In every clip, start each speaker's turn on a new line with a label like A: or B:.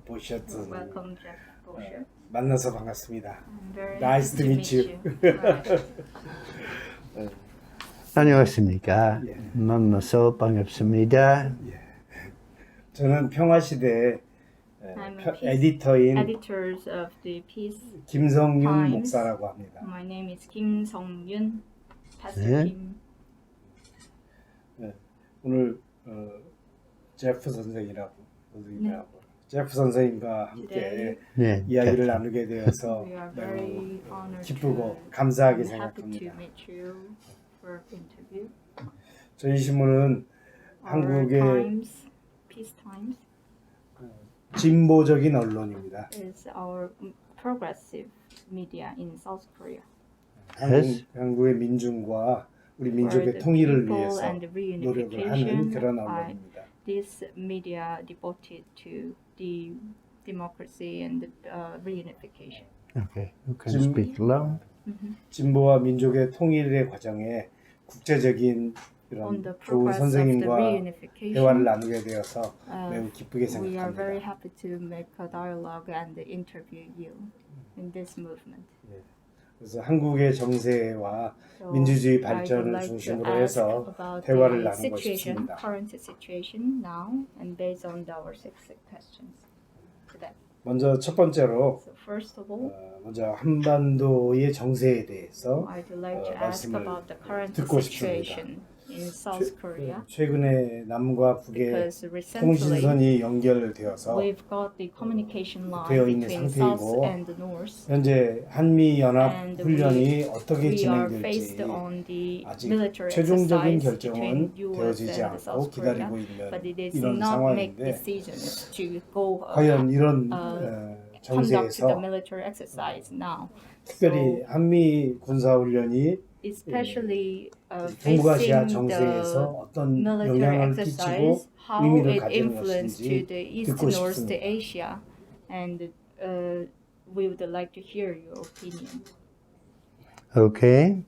A: 보셔트.
B: Welcome, Jeff Bosher.
A: 만나서 반갑습니다.
B: Very
A: Nice to
B: happy
A: meet
B: to
A: you.
B: meet you.
C: 안녕하십니까.
A: 예.
C: 만나서 반갑습니다.
A: 저는 평화시대
B: I'm a peace
A: 에디터인
B: editors of the Peace
A: 김성윤
B: Times.
A: 목사라고 합니다.
B: My name is Kim Song-yun, Pastor
C: 네.
B: Kim.
A: 오늘 제프 선생님이라고 제프 선생님과 함께
C: 네,
A: 이야기를 나누게 되어서
B: We are very
A: 매우
B: honored
A: 기쁘고 감사하게
B: and happy to
A: 생각합니다.
B: meet you for interview.
A: 저희 신문은
B: Our
A: 한국의
B: Times, Peace Times,
A: 진보적인 언론입니다.
B: is our progressive media in South Korea.
A: 한국의 민중과 우리
B: For
A: 민족의
B: the
A: 통일을
B: people
A: 위해서
B: and the
A: 노력을 하는
B: reunification,
A: 그런 언론입니다.
B: this media devoted to the democracy and the reunification.
C: Okay, you can speak loud.
A: 진보와 민족의 통일의 과정에 국제적인
B: On
A: 이런
B: the
A: 좋은
B: progress of the
A: 선생님과 대화를
B: reunification,
A: 나누게 되어서 매우 기쁘게
B: we are very
A: 생각합니다.
B: happy to make a dialogue and interview you in this movement.
A: 그래서 한국의 정세와
B: So
A: 민주주의
B: I would
A: 발전을
B: like to
A: 중심으로
B: ask
A: 해서
B: about
A: 대화를
B: the
A: 나누고
B: situation,
A: 싶습니다.
B: current situation now, and based on our six questions today.
A: 먼저 첫 번째로
B: So first of all,
A: 먼저 한반도의 정세에 대해서
B: I'd like to ask
A: 말씀을
B: about the current
A: 듣고
B: situation in South Korea.
A: 최근에 남과 북의
B: Because recently
A: 통신선이 연결되어서
B: we've got the communication
A: 되어
B: line
A: 있는
B: between South
A: 상태이고
B: and the North.
A: 현재 한미 연합
B: And
A: 훈련이 어떻게
B: We are faced
A: 진행될지
B: on the
A: 아직
B: military
A: 최종적인
B: exercise
A: 결정은
B: between US
A: 되어지지
B: and
A: 않고
B: South Korea,
A: 기다리고 있는
B: but it is
A: 이런
B: not make
A: 상황인데
B: decisions to go
A: 과연 이런
B: conduct the
A: 정세에서
B: military exercise now.
A: 특별히 한미 군사훈련이
B: Especially
A: 동북아시아
B: facing
A: 정세에서
B: the
A: 어떤
B: military
A: 영향을 끼치고
B: exercise, how
A: 의미를
B: it
A: 가진
B: influenced to
A: 것인지
B: the East
A: 듣고
B: North
A: 싶습니다.
B: Asia, and we would like to hear your opinion.
C: Okay.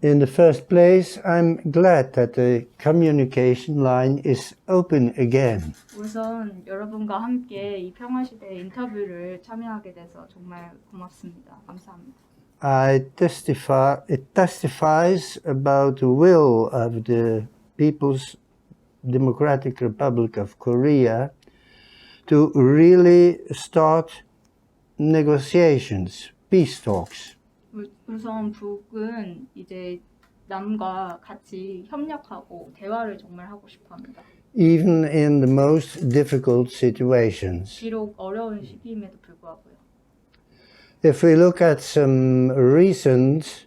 C: In the first place, I'm glad that the communication line is open again.
B: 우선 여러분과 함께 이 평화시대 인터뷰를 참여하게 돼서 정말 고맙습니다. 감사합니다.
C: It testifies about the will of the People's Democratic Republic of Korea to really start negotiations, peace talks.
B: 우선 북은 이제 남과 같이 협력하고 대화를 정말 하고 싶어합니다.
C: Even in the most difficult situations.
B: 비록 어려운 시기임에도 불구하고요.
C: If we look at some recent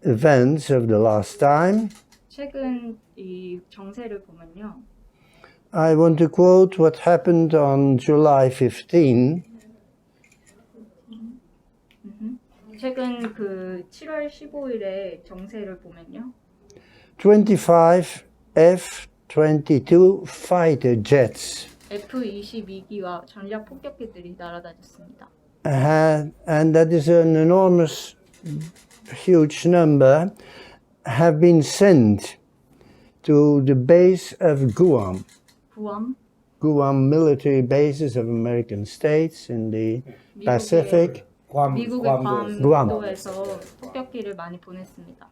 C: events of the last time,
B: 최근 이 정세를 보면요.
C: I want to quote what happened on July 15.
B: 최근 그 7월 15일에 정세를 보면요.
C: 25 F-22 fighter jets
B: F-22기와 전략 폭격기들이 날아다녔습니다.
C: and that is an enormous, huge number, have been sent to the base of Guam. Guam military bases of American states in the Pacific.
B: 미국의 괌도에서 폭격기를 많이 보냈습니다.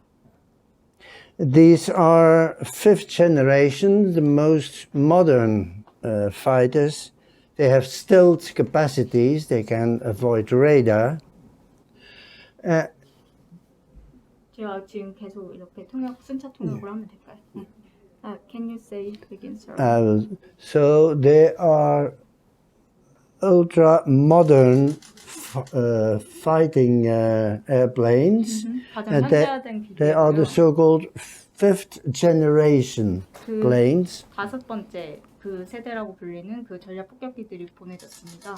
C: These are fifth generation, the most modern fighters. They have stealth capacities. They can avoid radar.
B: 제가 지금 계속 이렇게 순차 통역을 하면 될까요? Can you say again, sir?
C: So they are ultra modern fighting airplanes.
B: 가장 현대화된
C: They are the
B: 기계고요.
C: so-called fifth generation planes.
B: 다섯 번째 그 세대라고 불리는 그 전략 폭격기들이 보내졌습니다.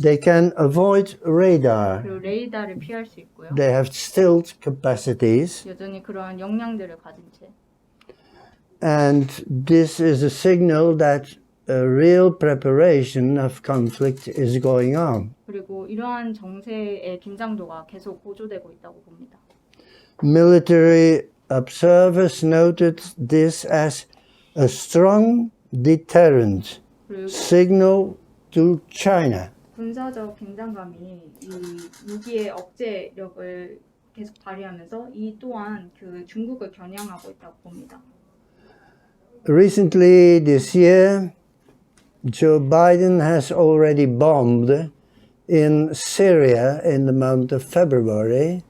C: They can avoid radar.
B: 그리고 레이더를 피할 수 있고요.
C: They have stealth capacities.
B: 여전히 그러한 역량들을 가진 채.
C: And this is a signal that a real preparation of conflict is going on.
B: 그리고 이러한 정세의 긴장도가 계속 고조되고 있다고 봅니다.
C: Military observers noted this as a strong deterrent signal to China.
B: 군사적 긴장감이 이 무기의 억제력을 계속 발휘하면서 이 또한 그 중국을 겨냥하고 있다고 봅니다.
C: Recently this year, Joe Biden has already bombed in Syria in the month of February.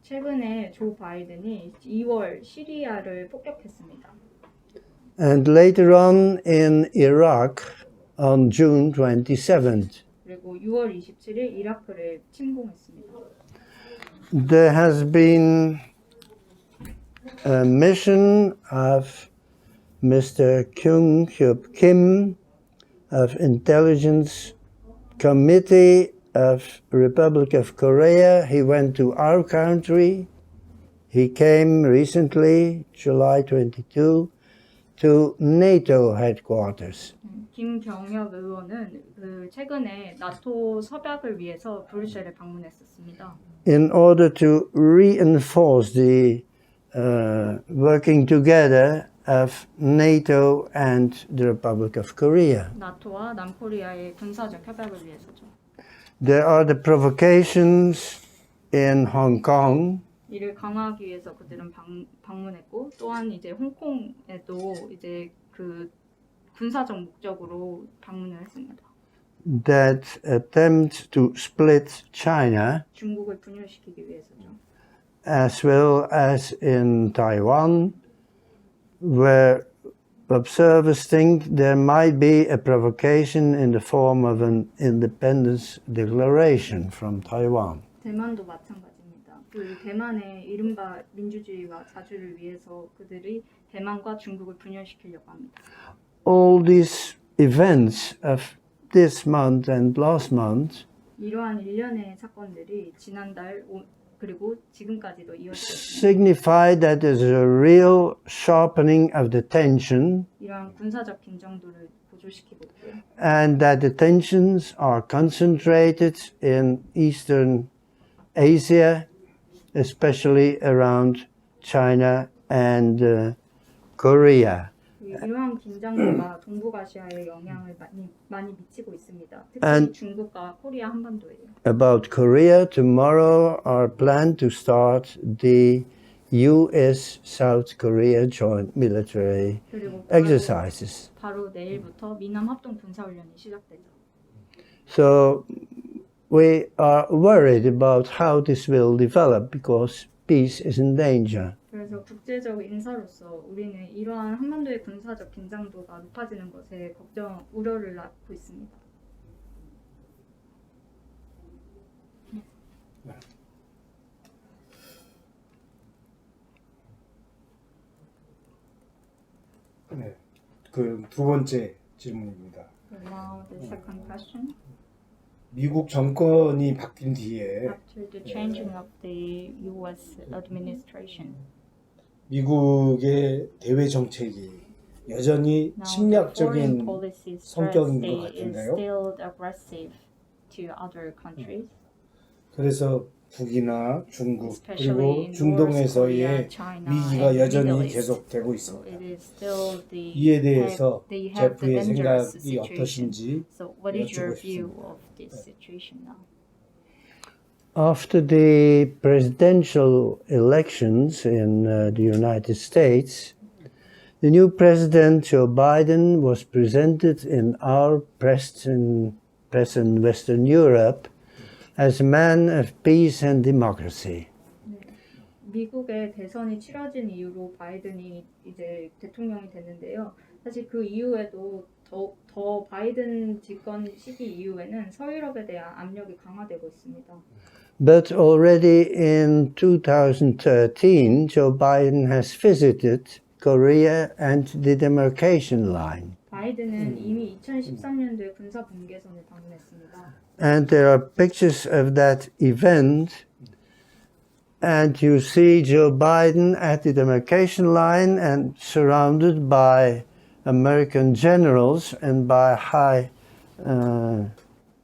B: 최근에 조 바이든이 2월 시리아를 폭격했습니다.
C: And later on in Iraq on June 27th.
B: 그리고 6월 27일 이라크를 침공했습니다.
C: There has been a mission of Mr. Kyung Hyuk Kim of Intelligence Committee of Republic of Korea. He went to our country. He came recently, July 22, to NATO headquarters.
B: 김경혁 의원은 최근에 나토 협약을 위해서 브뤼셀에 방문했었습니다.
C: In order to reinforce the working together of NATO and the Republic of Korea.
B: 나토와 남코리아의 군사적 협약을 위해서죠.
C: There are the provocations in Hong Kong.
B: 이를 강화하기 위해서 그들은 방문했고 또한 이제 홍콩에도 이제 그 군사적 목적으로 방문을 했습니다.
C: That attempt to split China,
B: 중국을 분열시키기 위해서죠.
C: as well as in Taiwan, where observers think there might be a provocation in the form of an independence declaration from Taiwan.
B: 대만도 마찬가지입니다. 그 대만의 이른바 민주주의와 자주를 위해서 그들이 대만과 중국을 분열시키려고 합니다.
C: All these events of this month and last month
B: 이러한 일련의 사건들이 지난달 그리고 지금까지도 이어졌습니다.
C: signify that there's a real sharpening of the tension
B: 이러한 군사적 긴장도를 고조시키고 있고요.
C: and that the tensions are concentrated in Eastern Asia, especially around China and Korea.
B: 이러한 긴장도가 동북아시아에 영향을 많이 미치고 있습니다. 특히
C: And-
B: 중국과 코리아 한반도예요.
C: About Korea, tomorrow are planned to start the US-South Korea joint military
B: 그리고
C: exercises.
B: 바로 내일부터 미남 합동 군사훈련이 시작되죠.
C: So we are worried about how this will develop because peace is in danger.
B: 그래서 국제적 인사로서 우리는 이러한 한반도의 군사적 긴장도가 높아지는 것에 우려를 낳고 있습니다.
A: 네. 그 두 번째 질문입니다.
B: Now the second question.
A: 미국 정권이 바뀐 뒤에
B: After the changing of the U.S. administration,
A: 미국의 대외 정책이 여전히
B: now the foreign
A: 침략적인
B: policy
A: 성격인 것
B: strategy is
A: 같은데요.
B: still aggressive to other countries,
A: 그래서 북이나 중국
B: especially
A: 그리고
B: in North
A: 중동에서의
B: Korea, China,
A: 위기가
B: and
A: 여전히
B: Middle East.
A: 계속되고
B: So
A: 있습니다.
B: it is still the
A: 이에 대해서
B: they have the
A: 제프의
B: dangerous
A: 생각이
B: situation.
A: 어떠신지
B: So what is your
A: 여쭙고
B: view
A: 싶습니다.
B: of this situation now?
C: After the presidential elections in the United States, the new president, Joe Biden, was presented in our press in Western Europe as a man of peace and democracy.
B: 미국의 대선이 치러진 이후로 바이든이 이제 대통령이 됐는데요. 사실 그 이후에도 더 바이든 집권 시기 이후에는 서유럽에 대한 압력이 강화되고 있습니다.
C: But already in 2013, Joe Biden has visited Korea and the demarcation line.
B: 바이든은 이미 2013년도에 군사 분계선을 방문했습니다.
C: And there are pictures of that event. And you see Joe Biden at the demarcation line and surrounded by American generals and by high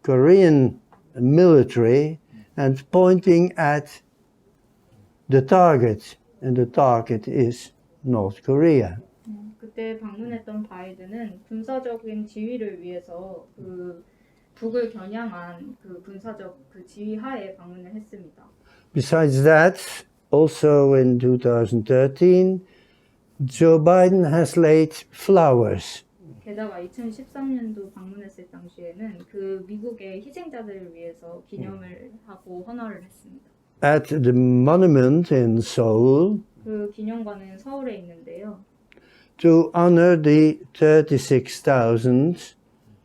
C: Korean military and pointing at the target. And the target is North Korea.
B: 그때 방문했던 바이든은 군사적인 지휘를 위해서 그 북을 겨냥한 그 군사적 그 지휘 하에 방문을 했습니다.
C: Besides that, also in 2013, Joe Biden has laid flowers
B: 게다가 2013년도 방문했을 당시에는 그 미국의 희생자들을 위해서 기념을 하고 헌화를 했습니다.
C: at the monument in Seoul
B: 그 기념관은 서울에 있는데요.
C: to honor the 36,000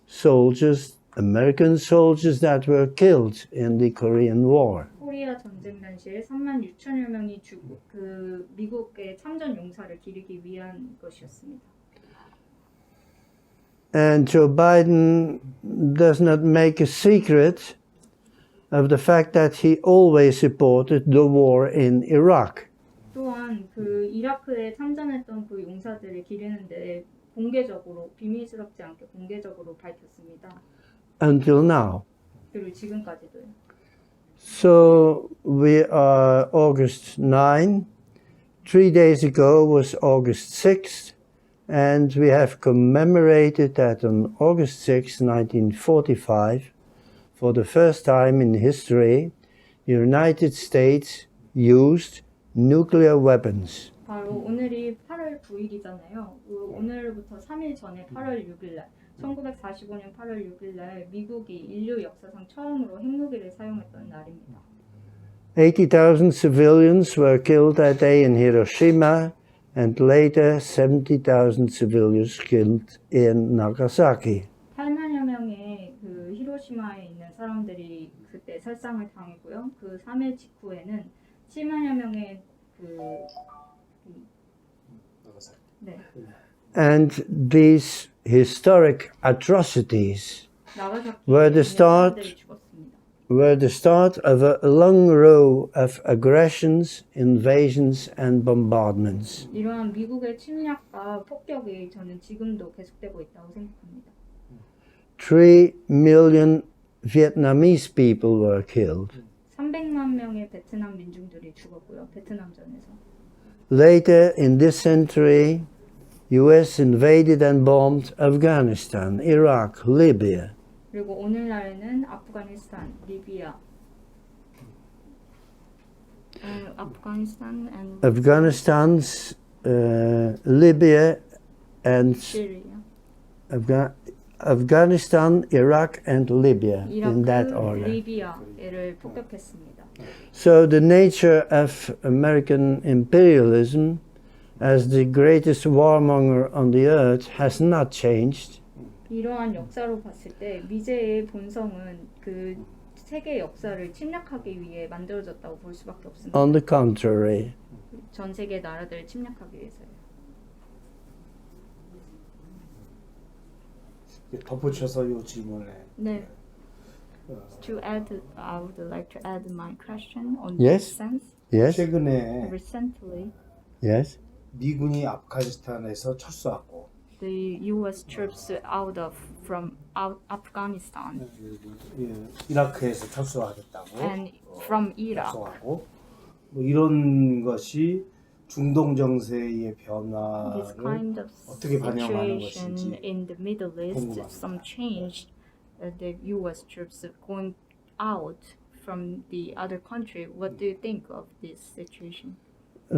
C: soldiers, American soldiers that were killed in the Korean War.
B: 코리아 전쟁 당시에 3만 6천여 명이 죽고 그 미국의 참전 용사를 기리기 위한 것이었습니다.
C: And Joe Biden does not make a secret of the fact that he always supported the war in Iraq.
B: 또한 그 이라크에 참전했던 그 용사들을 기리는데 공개적으로 비밀스럽지 않게 공개적으로 밝혔습니다.
C: Until now.
B: 그리고 지금까지도요.
C: So we are August 9. 3 days ago was August 6th, and we have commemorated that on August 6, 1945, for the first time in history, the United States used nuclear weapons.
B: 바로 오늘이 8월 9일이잖아요. 오늘부터 3일 전에 8월 6일 날 1945년 8월 6일 날 미국이 인류 역사상 처음으로 핵무기를 사용했던 날입니다.
C: 80,000 civilians were killed that day in Hiroshima, and later 70,000 civilians killed in Nagasaki.
B: 8만여 명의 그 히로시마에 있는 사람들이 그때 살상을 당했고요. 그 3일 직후에는 7만여 명의 네.
C: And these historic atrocities were the start of a long row of aggressions, invasions, and bombardments.
B: 이러한 미국의 침략과 폭격이 저는 지금도 계속되고 있다고 생각합니다.
C: 3 million Vietnamese people were killed.
B: 300만 명의 베트남 민중들이 죽었고요. 베트남전에서.
C: Later in this century, US invaded and bombed Afghanistan, Iraq, Libya.
B: 그리고 오늘날에는 아프가니스탄, 리비아,
C: Afghanistan's Libya and
B: 시리아,
C: Afghanistan, Iraq, and Libya in that
B: 이라크,
C: order.
B: 리비아를 폭격했습니다.
C: So the nature of American imperialism as the greatest warmonger on the earth has not changed.
B: 이러한 역사로 봤을 때 미제의 본성은 그 세계 역사를 침략하기 위해 만들어졌다고 볼 수밖에 없습니다.
C: On the contrary.
B: 전 세계 나라들을 침략하기 위해서요.
A: 덧붙여서 이 질문에
B: 네. To add, I would like to add my question on
C: Yes.
B: this sense.
C: Yes?
A: 최근에
B: Recently,
C: Yes?
A: 미군이 아프가니스탄에서 철수하고
B: the U.S. troops from Afghanistan
A: 이라크에서 철수하겠다고
B: and from Iraq.
A: 약속하고 뭐 이런 것이 중동 정세의
B: This
A: 변화를
B: kind of
A: 어떻게 반영하는
B: situation
A: 것인지
B: in the Middle East,
A: 궁금합니다.
B: some change, the U.S. troops going out from the other country. What do you think of this situation?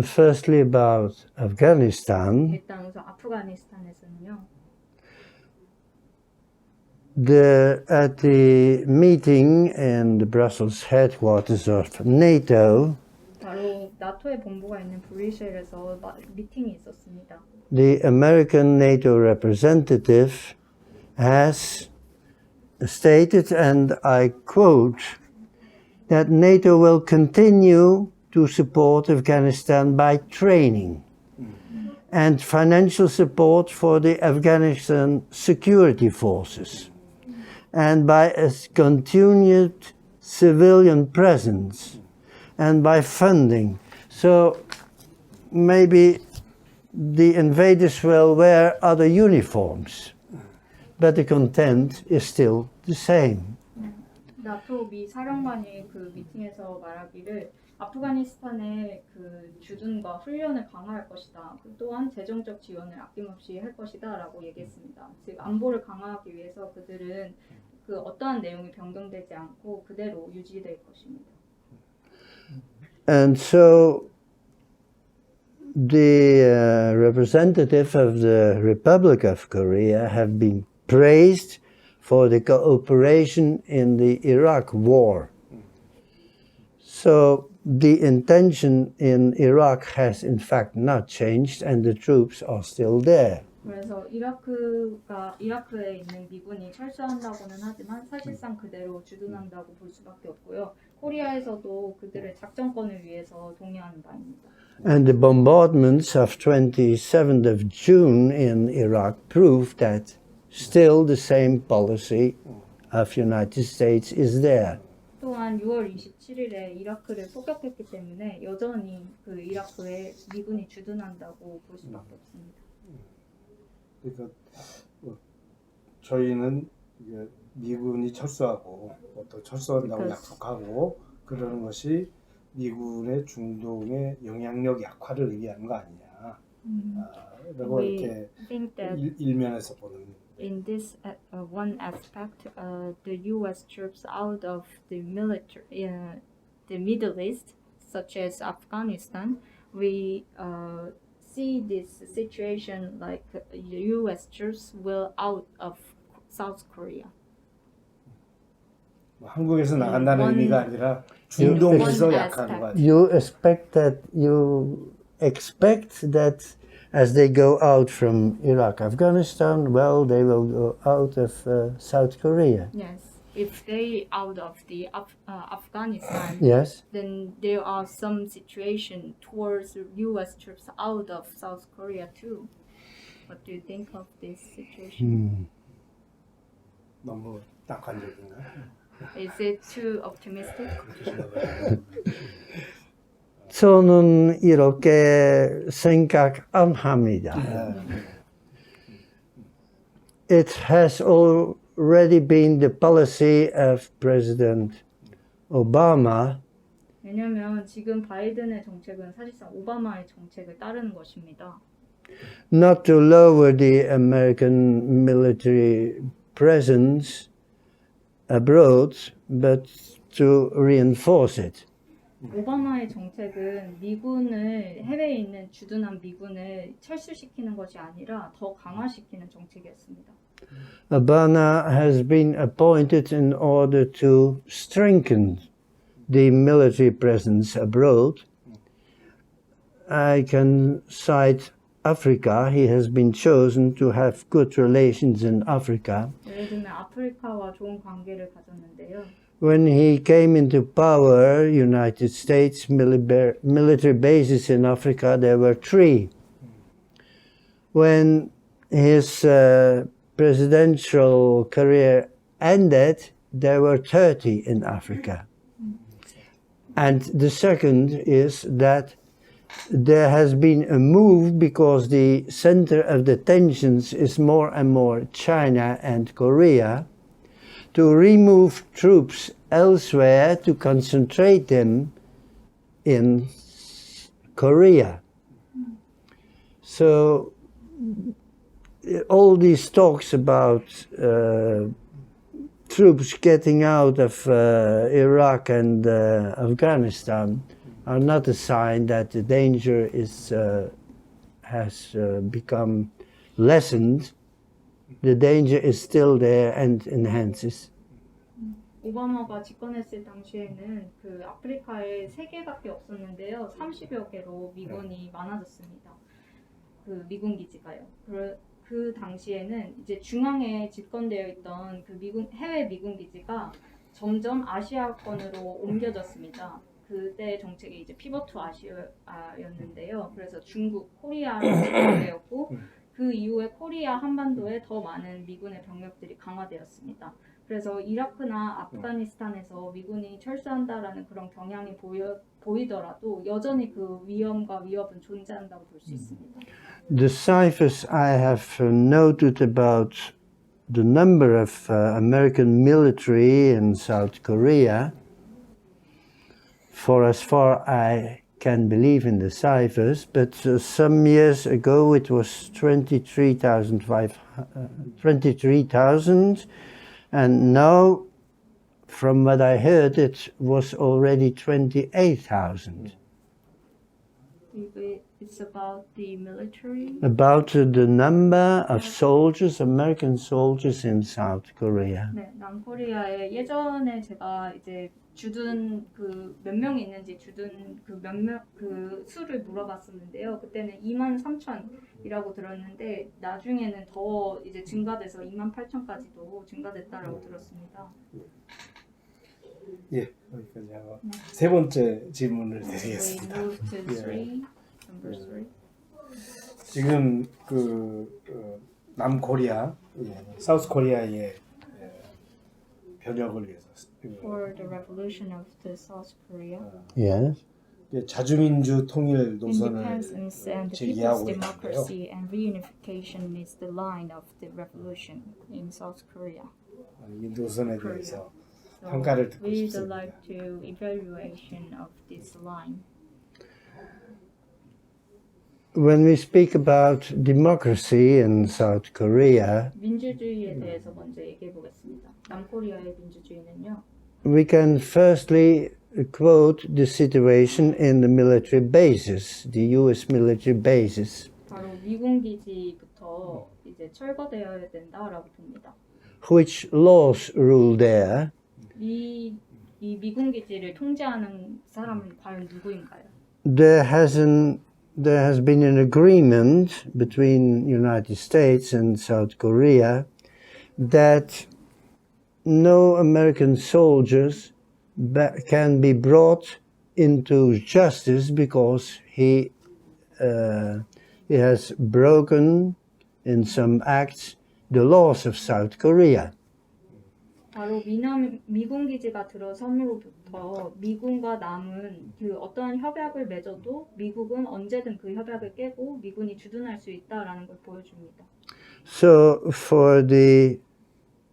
C: Firstly, about Afghanistan,
B: 일단 우선 아프가니스탄에서는요.
C: at the meeting in the Brussels headquarters of NATO,
B: 바로 나토의 본부가 있는 브뤼셀에서 미팅이 있었습니다.
C: the American NATO representative has stated, and I quote, that NATO will continue to support Afghanistan by training and financial support for the Afghanistan security forces, and by a continued civilian presence, and by funding. So maybe the invaders will wear other uniforms, but the content is still the same.
B: 나토 미 사령관이 그 미팅에서 말하기를 아프가니스탄의 그 주둔과 훈련을 강화할 것이다. 또한 재정적 지원을 아낌없이 할 것이다라고 얘기했습니다. 즉 안보를 강화하기 위해서 그들은 그 어떠한 내용이 변경되지 않고 그대로 유지될 것입니다.
C: And so the representative of the Republic of Korea have been praised for the cooperation in the Iraq war. So the intention in Iraq has in fact not changed and the troops are still there.
B: 그래서 이라크에 있는 미군이 철수한다고는 하지만 사실상 그대로 주둔한다고 볼 수밖에 없고요. 코리아에서도 그들의 작전권을 위해서 동의하는 바입니다.
C: And the bombardments of 27th of June in Iraq prove that still the same policy of United States is there.
B: 또한 6월 27일에 이라크를 폭격했기 때문에 여전히 그 이라크에 미군이 주둔한다고 볼 수밖에 없습니다.
A: 그러니까 저희는 이게 미군이 철수하고 또 철수한다고 약속하고 그러는 것이 미군의 중동의 영향력 약화를 의미하는 거 아니냐. 라고 이렇게 일면에서 보는.
B: In this one aspect, the U.S. troops out of the military, the Middle East, such as Afghanistan, we see this situation like the U.S. troops will out of South Korea.
A: 한국에서 나간다는 의미가 아니라 중동에서 약하는 거
C: You expect that as they go out from Iraq, Afghanistan, well, they will go out of South Korea.
B: Yes, if they out of the Afghanistan,
C: Yes.
B: then there are some situation towards U.S. troops out of South Korea too. What do you think of this situation?
A: 너무 낙관적인가?
B: Is it too optimistic?
C: 저는 이렇게 생각 안 합니다. It has already been the policy of President Obama
B: 왜냐하면 지금 바이든의 정책은 사실상 오바마의 정책을 따르는 것입니다.
C: not to lower the American military presence abroad, but to reinforce it.
B: 오바마의 정책은 미군을 해외에 있는 주둔한 미군을 철수시키는 것이 아니라 더 강화시키는 정책이었습니다.
C: Obama has been appointed in order to strengthen the military presence abroad. I can cite Africa. He has been chosen to have good relations in Africa.
B: 예를 들면 아프리카와 좋은 관계를 가졌는데요.
C: When he came into power, United States military bases in Africa, there were 3. When his presidential career ended, there were 30 in Africa. And the second is that there has been a move because the center of the tensions is more and more China and Korea, to remove troops elsewhere to concentrate them in Korea. So all these talks about troops getting out of Iraq and Afghanistan are not a sign that the danger has become lessened. The danger is still there and enhances.
B: 오바마가 집권했을 당시에는 그 아프리카에 3개밖에 없었는데요. 30여 개로 미군이 많아졌습니다. 그 미군 기지가요. 그 당시에는 이제 중앙에 집권되어 있던 그 해외 미군 기지가 점점 아시아권으로 옮겨졌습니다. 그때 정책이 이제 피벗 투 아시아였는데요. 그래서 중국, 코리아로 집권되었고 그 이후에 코리아 한반도에 더 많은 미군의 병력들이 강화되었습니다. 그래서 이라크나 아프가니스탄에서 미군이 철수한다라는 그런 경향이 보이더라도 여전히 그 위험과 위협은 존재한다고 볼 수 있습니다.
C: The ciphers I have noted about the number of American military in South Korea, for as far I can believe in the ciphers, but some years ago it was 23,000, and now, from what I heard, it was already 28,000.
B: It's about the military.
C: About the number of soldiers, American soldiers in South Korea.
B: 네, 남코리아에 예전에 제가 이제 주둔 그 몇 명이 있는지 주둔 그 몇 명 그 수를 물어봤었는데요. 그때는 23,000이라고 들었는데 나중에는 더 이제 증가돼서 28,000까지도 증가됐다라고 들었습니다.
A: 예, 여기까지 하고 세 번째 질문을 드리겠습니다.
B: We move to number three.
A: 지금 남코리아, 사우스 코리아의 변혁을 위해서
B: For the revolution of the South Korea.
C: Yes.
A: 자주민주 통일 노선을
B: Independence and the people's
A: 제기하고 있는데요.
B: democracy and reunification is the line of the revolution in South Korea.
A: 이 노선에 대해서
B: So
A: 평가를 듣고
B: we'd
A: 싶습니다.
B: like to evaluation of this line.
C: When we speak about democracy in South Korea,
B: 민주주의에 대해서 먼저 얘기해 보겠습니다. 남코리아의 민주주의는요.
C: we can firstly quote the situation in the military bases, the US military bases,
B: 바로 미군 기지부터 이제 철거되어야 된다라고 봅니다.
C: which laws rule there,
B: 이 미군 기지를 통제하는 사람은 과연 누구인가요?
C: there has been an agreement between United States and South Korea that no American soldiers can be brought into justice because he has broken in some acts the laws of South Korea.
B: 바로 미군 기지가 들어섬으로부터 미군과 남은 그 어떠한 협약을 맺어도 미국은 언제든 그 협약을 깨고 미군이 주둔할 수 있다라는 걸 보여줍니다.
C: So for the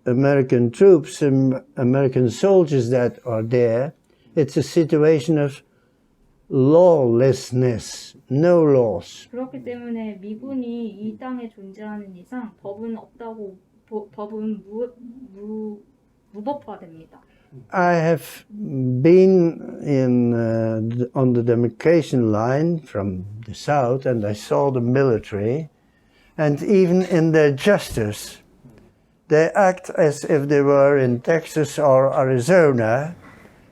C: American troops, American soldiers that are there, it's a situation of lawlessness, no laws.
B: 그렇기 때문에 미군이 이 땅에 존재하는 이상 법은 없다고 법은 무법화됩니다.
C: I have been on the demarcation line from the south, and I saw the military, and even in their justice, they act as if they were in Texas or Arizona,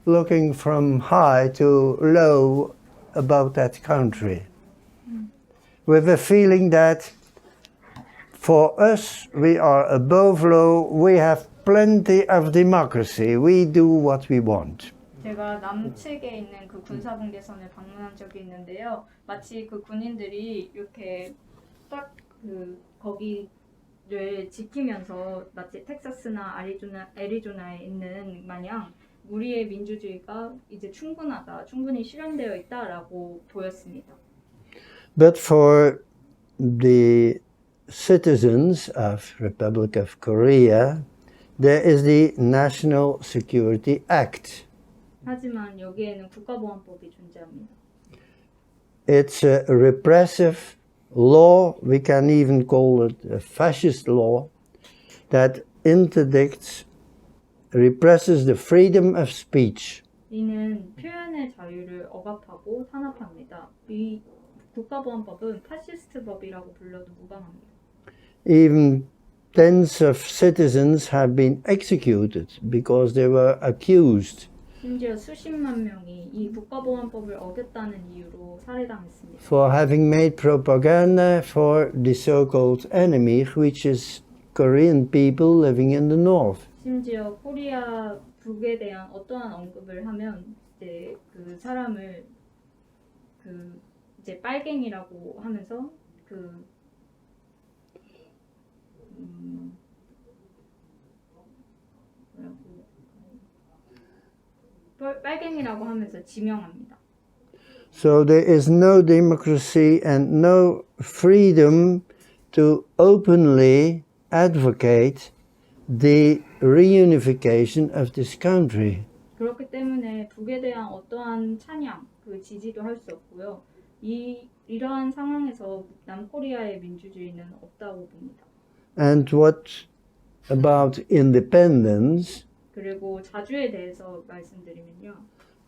C: looking from high to low about that country, with a feeling that for us, we are above law, we have plenty of democracy, we do what we want.
B: 제가 남측에 있는 그 군사분계선을 방문한 적이 있는데요. 마치 그 군인들이 이렇게 딱 그 거기를 지키면서 마치 텍사스나 애리조나에 있는 마냥 우리의 민주주의가 이제 충분히 실현되어 있다라고 보였습니다.
C: But for the citizens of Republic of Korea, there is the National Security Act.
B: 하지만 여기에는 국가보안법이 존재합니다.
C: It's a repressive law, we can even call it a fascist law, that interdicts, represses the freedom of speech.
B: 이는 표현의 자유를 억압하고 탄압합니다. 이 국가보안법은 파시스트법이라고 불러도 무방합니다.
C: Even tens of citizens have been executed because they were accused
B: 심지어 수십만 명이 이 국가보안법을 어겼다는 이유로 살해당했습니다.
C: for having made propaganda for the so-called enemy, which is Korean people living in the north.
B: 심지어 코리아 북에 대한 어떠한 언급을 하면 이제 그 사람을 그 이제 빨갱이라고 하면서 빨갱이라고 하면서 지명합니다.
C: So there is no democracy and no freedom to openly advocate the reunification of this country.
B: 그렇기 때문에 북에 대한 어떠한 찬양, 그 지지도 할 수 없고요. 이러한 상황에서 남코리아의 민주주의는 없다고 봅니다.
C: And what about independence?
B: 그리고 자주에 대해서 말씀드리면요.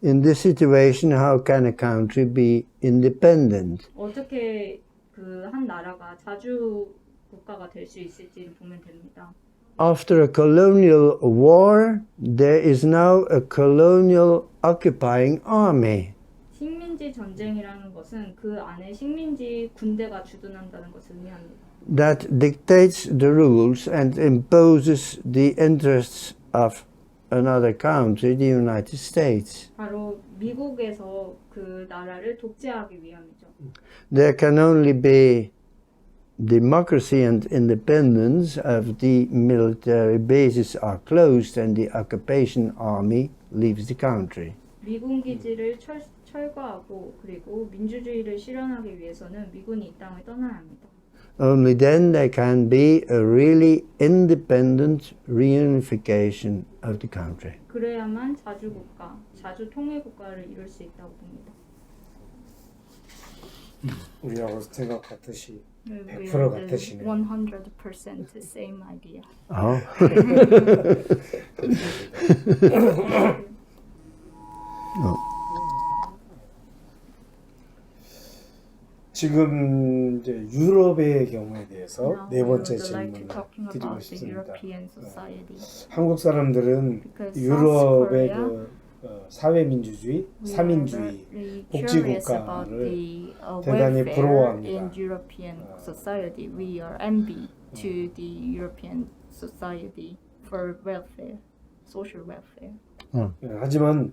C: In this situation, how can a country be independent?
B: 어떻게 그 한 나라가 자주 국가가 될 수 있을지를 보면 됩니다.
C: After a colonial war, there is now a colonial occupying army.
B: 식민지 전쟁이라는 것은 그 안에 식민지 군대가 주둔한다는 것을 의미합니다.
C: That dictates the rules and imposes the interests of another country, the United States.
B: 바로 미국에서 그 나라를 독재하기 위함이죠.
C: There can only be democracy and independence if the military bases are closed and the occupation army leaves the country.
B: 미군 기지를 철거하고 그리고 민주주의를 실현하기 위해서는 미군이 이 땅을 떠나야 합니다.
C: Only then there can be a really independent reunification of the country.
B: 그래야만 자주 통일 국가를 이룰 수 있다고 봅니다.
A: 우리하고 생각 같듯이
B: We
A: 100%
B: are
A: 같으시네.
B: 100% same idea.
C: Oh.
A: 지금 이제 유럽의 경우에 대해서
B: Now
A: 네
B: we
A: 번째
B: would like to
A: 질문을
B: talking
A: 드리고
B: about the
A: 싶습니다.
B: European society.
A: 한국 사람들은
B: Because
A: 유럽의
B: South
A: 그 사회민주주의,
B: We
A: 사민주의,
B: are very
A: 복지
B: curious about
A: 국가를
B: the
A: 대단히
B: welfare
A: 부러워합니다.
B: in European society. We are envy to the European society for welfare, social welfare.
A: 하지만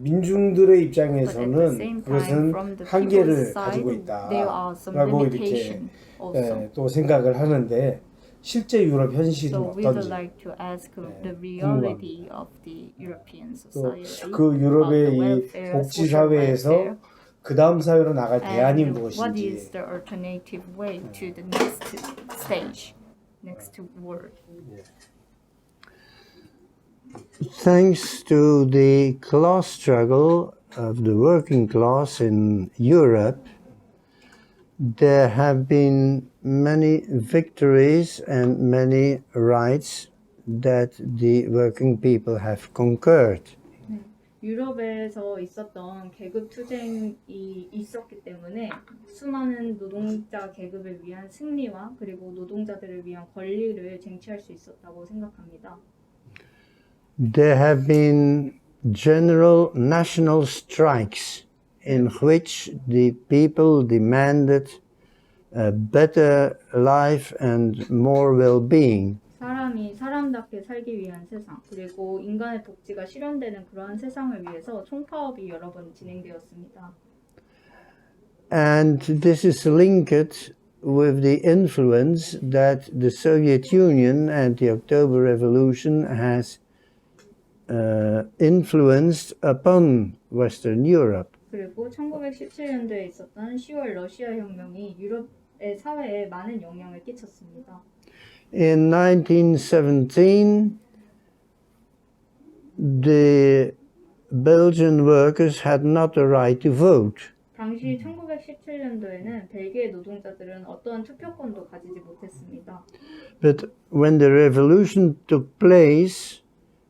A: 민중들의
B: But at the
A: 입장에서는
B: same time,
A: 그것은
B: from the
A: 한계를
B: people's side,
A: 가지고
B: there are some
A: 있다라고 이렇게
B: limitation also.
A: 또 생각을 하는데 실제 유럽 현실은
B: So we would
A: 어떤지
B: like to ask the
A: 궁금합니다.
B: reality of the European
A: 또
B: society.
A: 그 유럽의
B: about the
A: 이
B: welfare,
A: 복지
B: social
A: 사회에서
B: welfare,
A: 그 다음 사회로 나갈 대안이
B: and what
A: 무엇인지
B: is the alternative way to the next stage, next world.
C: Thanks to the class struggle of the working class in Europe, there have been many victories and many rights that the working people have conquered.
B: 유럽에서 있었던 계급 투쟁이 있었기 때문에 수많은 노동자 계급을 위한 승리와 그리고 노동자들을 위한 권리를 쟁취할 수 있었다고 생각합니다.
C: There have been general national strikes in which the people demanded a better life and more well-being.
B: 사람이 사람답게 살기 위한 세상, 그리고 인간의 복지가 실현되는 그러한 세상을 위해서 총파업이 여러 번 진행되었습니다.
C: And this is linked with the influence that the Soviet Union and the October Revolution has influenced upon Western Europe.
B: 그리고 1917년도에 있었던 10월 러시아 혁명이 유럽의 사회에 많은 영향을 끼쳤습니다.
C: In 1917, the Belgian workers had not the right to vote.
B: 당시 1917년도에는 벨기에 노동자들은 어떠한 투표권도 가지지 못했습니다.
C: But when the revolution took place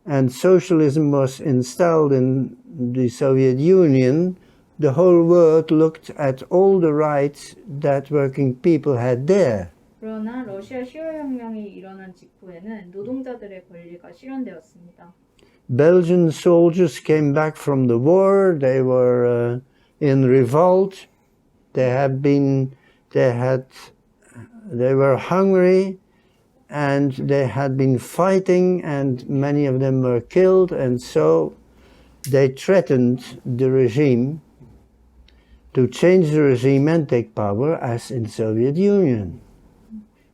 C: and socialism was installed in the Soviet Union, the whole world looked at all the rights that working people had there.
B: 그러나 러시아 10월 혁명이 일어난 직후에는 노동자들의 권리가 실현되었습니다.
C: Belgian soldiers came back from the war. They were in revolt. They were hungry, and they had been fighting, and many of them were killed. And so they threatened the regime to change the regime and take power, as in Soviet Union.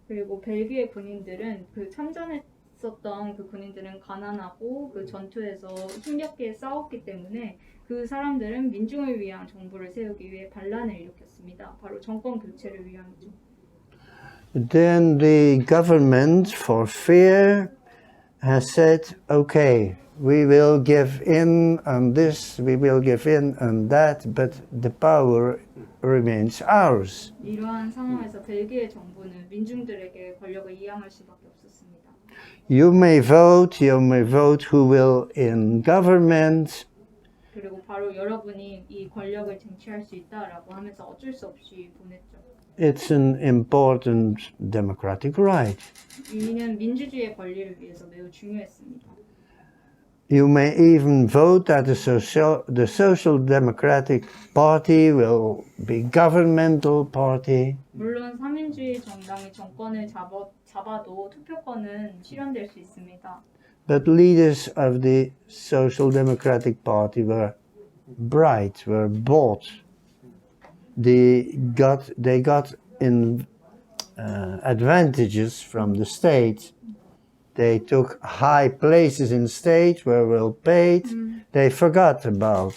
B: 그리고 벨기에 군인들은 그 참전했었던 그 군인들은 가난하고 그 전투에서 힘겹게 싸웠기 때문에 그 사람들은 민중을 위한 정부를 세우기 위해 반란을 일으켰습니다. 바로 정권 교체를 위함이죠.
C: Then the government, for fear has said, okay, we will give in on this, we will give in on that, but the power remains ours.
B: 이러한 상황에서 벨기에 정부는 민중들에게 권력을 이양할 수밖에 없었습니다.
C: You may vote who will in government.
B: 그리고 바로 여러분이 이 권력을 쟁취할 수 있다라고 하면서 어쩔 수 없이 보냈죠.
C: It's an important democratic right.
B: 이는 민주주의의 권리를 위해서 매우 중요했습니다.
C: You may even vote that the Social Democratic Party will be governmental party.
B: 물론 삼인주의 정당이 정권을 잡아도 투표권은 실현될 수 있습니다.
C: But leaders of the Social Democratic Party were bright, were bought. They got in advantages from the state. They took high places in state, were well paid. They forgot about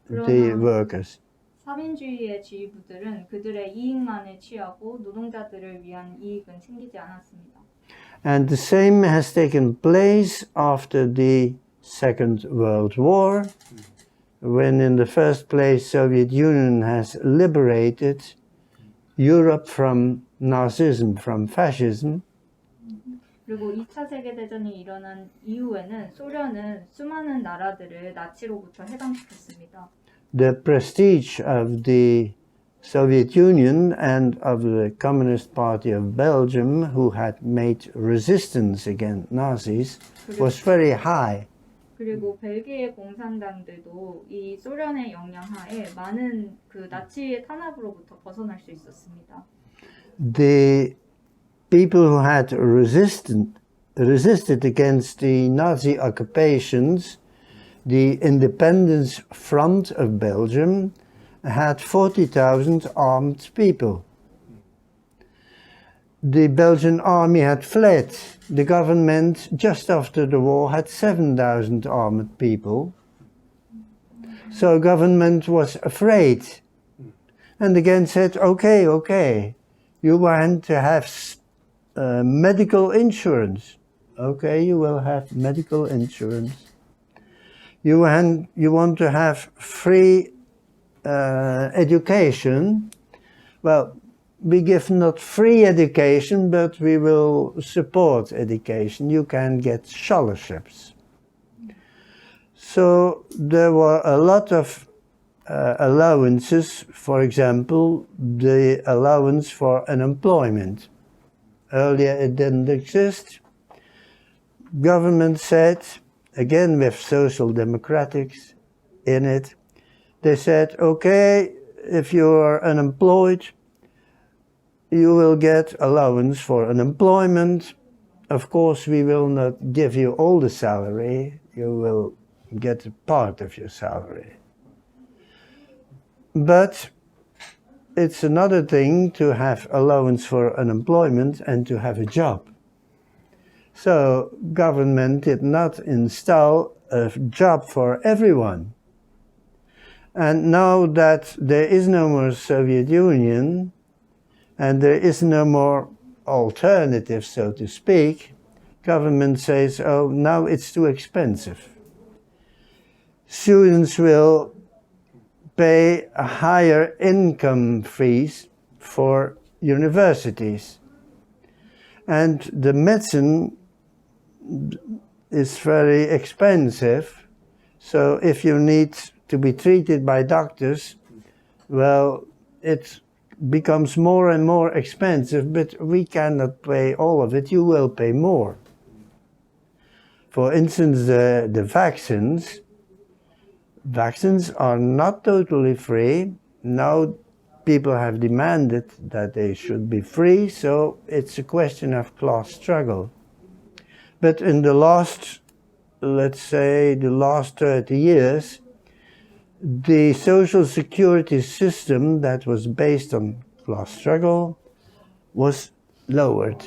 C: the workers.
B: 삼인주의의 지휘부들은 그들의 이익만을 취하고 노동자들을 위한 이익은 챙기지 않았습니다.
C: And the same has taken place after the Second World War, when in the first place Soviet Union has liberated Europe from Nazism, from fascism.
B: 그리고 2차 세계대전이 일어난 이후에는 소련은 수많은 나라들을 나치로부터 해방시켰습니다.
C: The prestige of the Soviet Union and of the Communist Party of Belgium, who had made resistance against Nazis, was very high.
B: 그리고 벨기에 공산당들도 이 소련의 영향하에 많은 그 나치의 탄압으로부터 벗어날 수 있었습니다.
C: The people who had resisted against the Nazi occupations, the Independence Front of Belgium, had 40,000 armed people. The Belgian army had fled. The government, just after the war, had 7,000 armed people. So government was afraid. And again said, okay, you want to have medical insurance. Okay, you will have medical insurance. You want to have free education. Well, we give not free education, but we will support education. You can get scholarships. So there were a lot of allowances. For example, the allowance for unemployment. Earlier it didn't exist. Government said, again with social democrats in it, they said, okay, if you are unemployed, you will get allowance for unemployment. Of course, we will not give you all the salary. You will get a part of your salary. But it's another thing to have allowance for unemployment and to have a job. So government did not install a job for everyone. And now that there is no more Soviet Union, and there is no more alternative, so to speak, government says, oh, now it's too expensive. Students will pay a higher income fees for universities. And the medicine is very expensive, so if you need to be treated by doctors, well, it becomes more and more expensive, but we cannot pay all of it. You will pay more. For instance, the vaccines are not totally free. Now people have demanded that they should be free, so it's a question of class struggle. But in the last, let's say, the last 30 years, the social security system that was based on class struggle was lowered.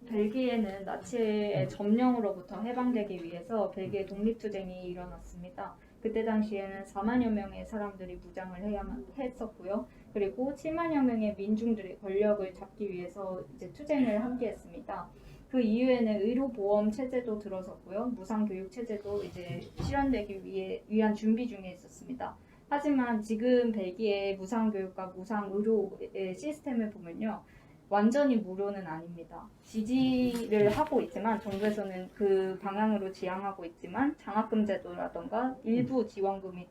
B: 벨기에는 나치의 점령으로부터 해방되기 위해서 벨기에 독립투쟁이 일어났습니다. 그때 당시에는 4만여 명의 사람들이 무장을 해야만 했었고요. 그리고 7만여 명의 민중들의 권력을 잡기 위해서 이제 투쟁을 함께했습니다. 그 이후에는 의료보험 체제도 들어섰고요. 무상교육 체제도 이제 실현되기 위한 준비 중에 있었습니다. 하지만 지금 벨기에의 무상교육과 무상의료의 시스템을 보면요. 완전히 무료는 아닙니다. 지지를 하고 있지만 정부에서는 그 방향으로 지향하고 있지만 장학금 제도라던가 일부 지원금이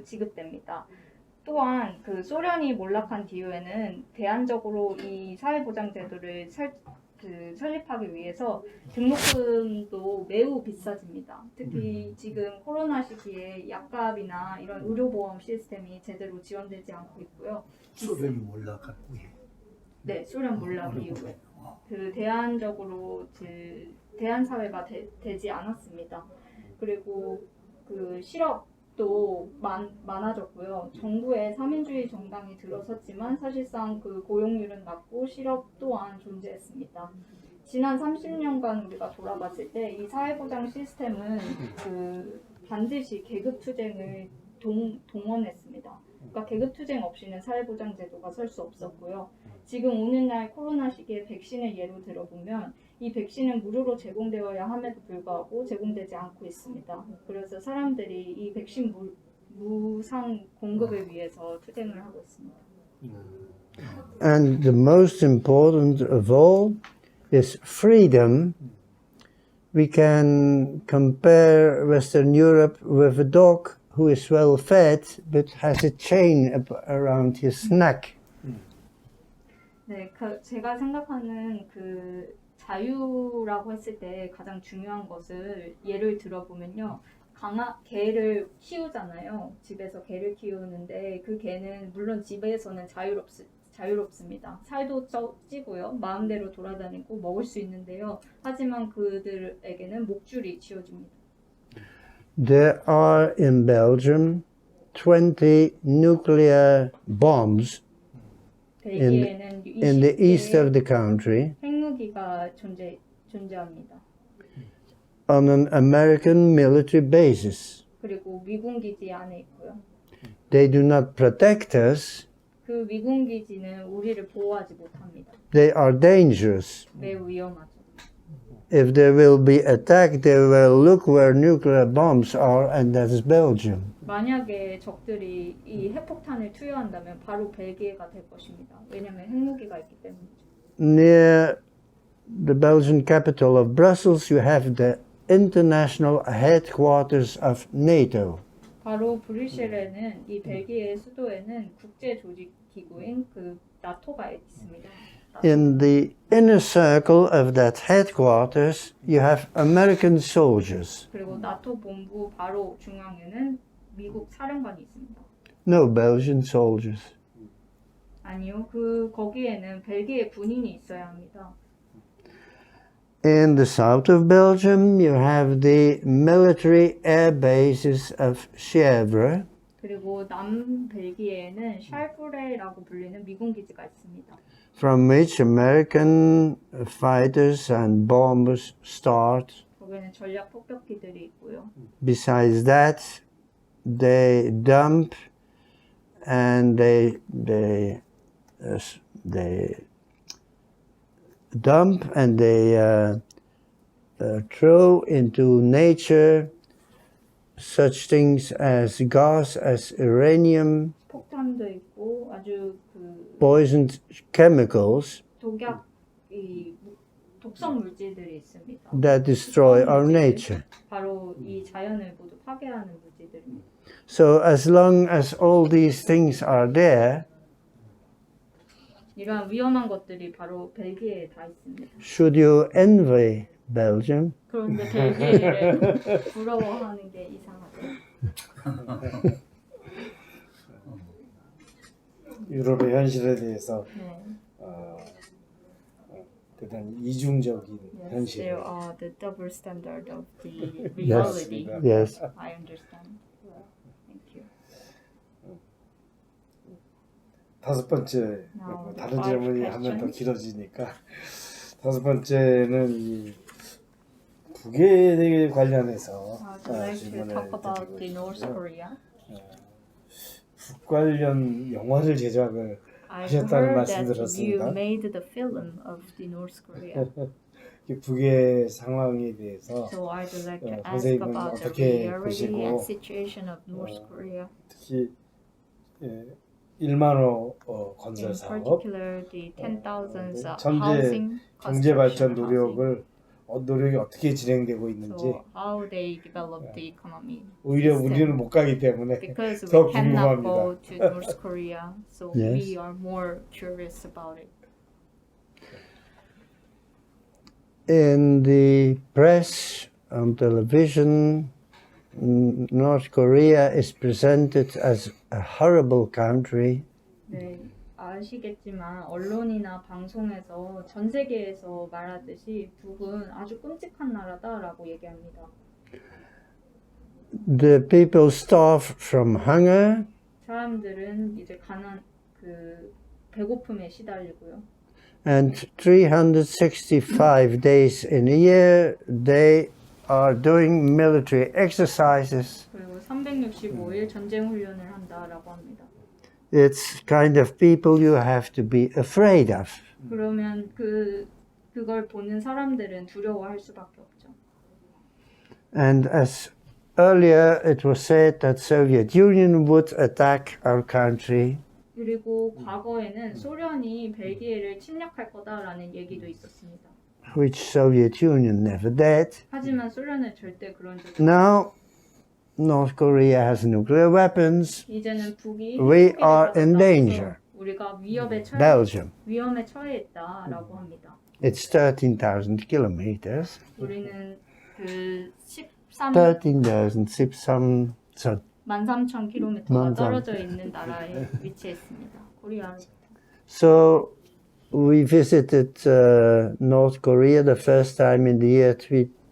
B: 지급됩니다. 또한 그 소련이 몰락한 뒤에는 대안적으로 이 사회보장제도를 설립하기 위해서 등록금도 매우 비싸집니다. 특히 지금 코로나 시기에 약값이나 이런 의료보험 시스템이 제대로 지원되지 않고 있고요.
A: 소련이 몰락한 후에.
B: 네, 소련 몰락 이후에 그 대안적으로 대안 사회가 되지 않았습니다. 그리고 그 실업도 많아졌고요. 정부의 삼인주의 정당이 들어섰지만 사실상 그 고용률은 낮고 실업 또한 존재했습니다. 지난 30년간 우리가 돌아봤을 때 이 사회보장 시스템은 반드시 계급투쟁을 동원했습니다. 그러니까 계급투쟁 없이는 사회보장제도가 설 수 없었고요. 지금 오늘날 코로나 시기에 백신을 예로 들어보면 이 백신은 무료로 제공되어야 함에도 불구하고 제공되지 않고 있습니다. 그래서 사람들이 이 백신 무상 공급을 위해서 투쟁을 하고 있습니다.
C: And the most important of all is freedom. We can compare Western Europe with a dog who is well fed but has a chain around his neck.
B: 네, 제가 생각하는 그 자유라고 했을 때 가장 중요한 것을 예를 들어보면요. 개를 키우잖아요. 집에서 개를 키우는데 그 개는 물론 집에서는 자유롭습니다. 살도 찌고요. 마음대로 돌아다니고 먹을 수 있는데요. 하지만 그들에게는 목줄이 쥐어집니다.
C: There are in Belgium 20 nuclear bombs
B: 벨기에는
C: in the east of the country
B: 핵무기가 존재합니다.
C: on an American military basis.
B: 그리고 미군 기지 안에 있고요.
C: They do not protect us.
B: 그 미군 기지는 우리를 보호하지 못합니다.
C: They are dangerous.
B: 매우 위험하죠.
C: If they will be attacked, they will look where nuclear bombs are, and that is Belgium.
B: 만약에 적들이 이 핵폭탄을 투여한다면 바로 벨기에가 될 것입니다. 왜냐하면 핵무기가 있기 때문이죠.
C: Near the Belgian capital of Brussels, you have the international headquarters of NATO.
B: 바로 브뤼셀에는 이 벨기에 수도에는 국제 조직 기구인 그 나토가 있습니다.
C: In the inner circle of that headquarters, you have American soldiers.
B: 그리고 나토 본부 바로 중앙에는 미국 사령관이 있습니다.
C: No Belgian soldiers.
B: 아니요, 거기에는 벨기에 군인이 있어야 합니다.
C: In the south of Belgium, you have the military air bases of Sèvres.
B: 그리고 남벨기에에는 샬프레라고 불리는 미군 기지가 있습니다.
C: From which American fighters and bombers start.
B: 거기에는 전략 폭격기들이 있고요.
C: Besides that, they dump and they throw into nature such things as gas, as uranium,
B: 폭탄도 있고 아주
C: poisoned chemicals
B: 독성 물질들이 있습니다.
C: that destroy our nature.
B: 바로 이 자연을 모두 파괴하는 물질들입니다.
C: So as long as all these things are there,
B: 이러한 위험한 것들이 바로 벨기에에 다 있습니다.
C: should you envy Belgium?
B: 그런데 벨기에를 부러워하는 게 이상하죠.
A: 유럽의 현실에 대해서
B: 네.
A: 대단히 이중적인
B: Yes,
A: 현실.
B: there are the double standard of the
C: Yes.
B: reality.
C: Yes.
B: I understand. Thank you.
A: 다섯 번째
B: Now,
A: 다른
B: the
A: 질문이
B: five
A: 하면 더
B: questions.
A: 길어지니까 다섯 번째는 이 북에 관련해서
B: I'd like to
A: 질문을
B: talk about the
A: 드리고
B: North
A: 싶고요.
B: Korea.
A: 북 관련 영화를 제작을
B: I've
A: 하셨다는
B: heard
A: 말씀
B: that you
A: 들었습니다.
B: made the film of the North Korea.
A: 북의 상황에 대해서
B: So I'd like to ask
A: 선생님은
B: about the
A: 어떻게
B: reality and
A: 보시고
B: situation of North Korea.
A: 특히 1만호
B: In
A: 건설 사업,
B: particular, the 10,000
A: 전제
B: housing
A: 경제 발전
B: construction
A: 노력이 어떻게 진행되고 있는지
B: So how they develop the economy.
A: 오히려
B: system.
A: 우리는 못 가기 때문에
B: Because
A: 더
B: we cannot
A: 궁금합니다.
B: go to North Korea, so
C: Yes.
B: we are more curious about it.
C: In the press, on television, North Korea is presented as a horrible country.
B: 네, 아시겠지만 언론이나 방송에서 전 세계에서 말하듯이 북은 아주 끔찍한 나라다라고 얘기합니다.
C: The people starve from hunger,
B: 사람들은 이제 배고픔에 시달리고요.
C: and 365 days in a year they are doing military exercises.
B: 그리고 365일 전쟁 훈련을 한다라고 합니다.
C: It's kind of people you have to be afraid of.
B: 그러면 그걸 보는 사람들은 두려워할 수밖에 없죠.
C: And as earlier it was said that Soviet Union would attack our country,
B: 그리고 과거에는 소련이 벨기에를 침략할 거다라는 얘기도 있었습니다.
C: which Soviet Union never did.
B: 하지만 소련은 절대 그런 적이
C: Now North Korea has nuclear weapons.
B: 이제는 북이
C: We
B: 핵무기를
C: are in
B: 가져다서
C: danger.
B: 우리가 위협에 처해 있다라고 합니다.
C: It's 13,000 kilometers.
B: 우리는 13,000km가 떨어져 있는 나라에 위치해 있습니다. 코리아.
C: So we visited North Korea the first time in the year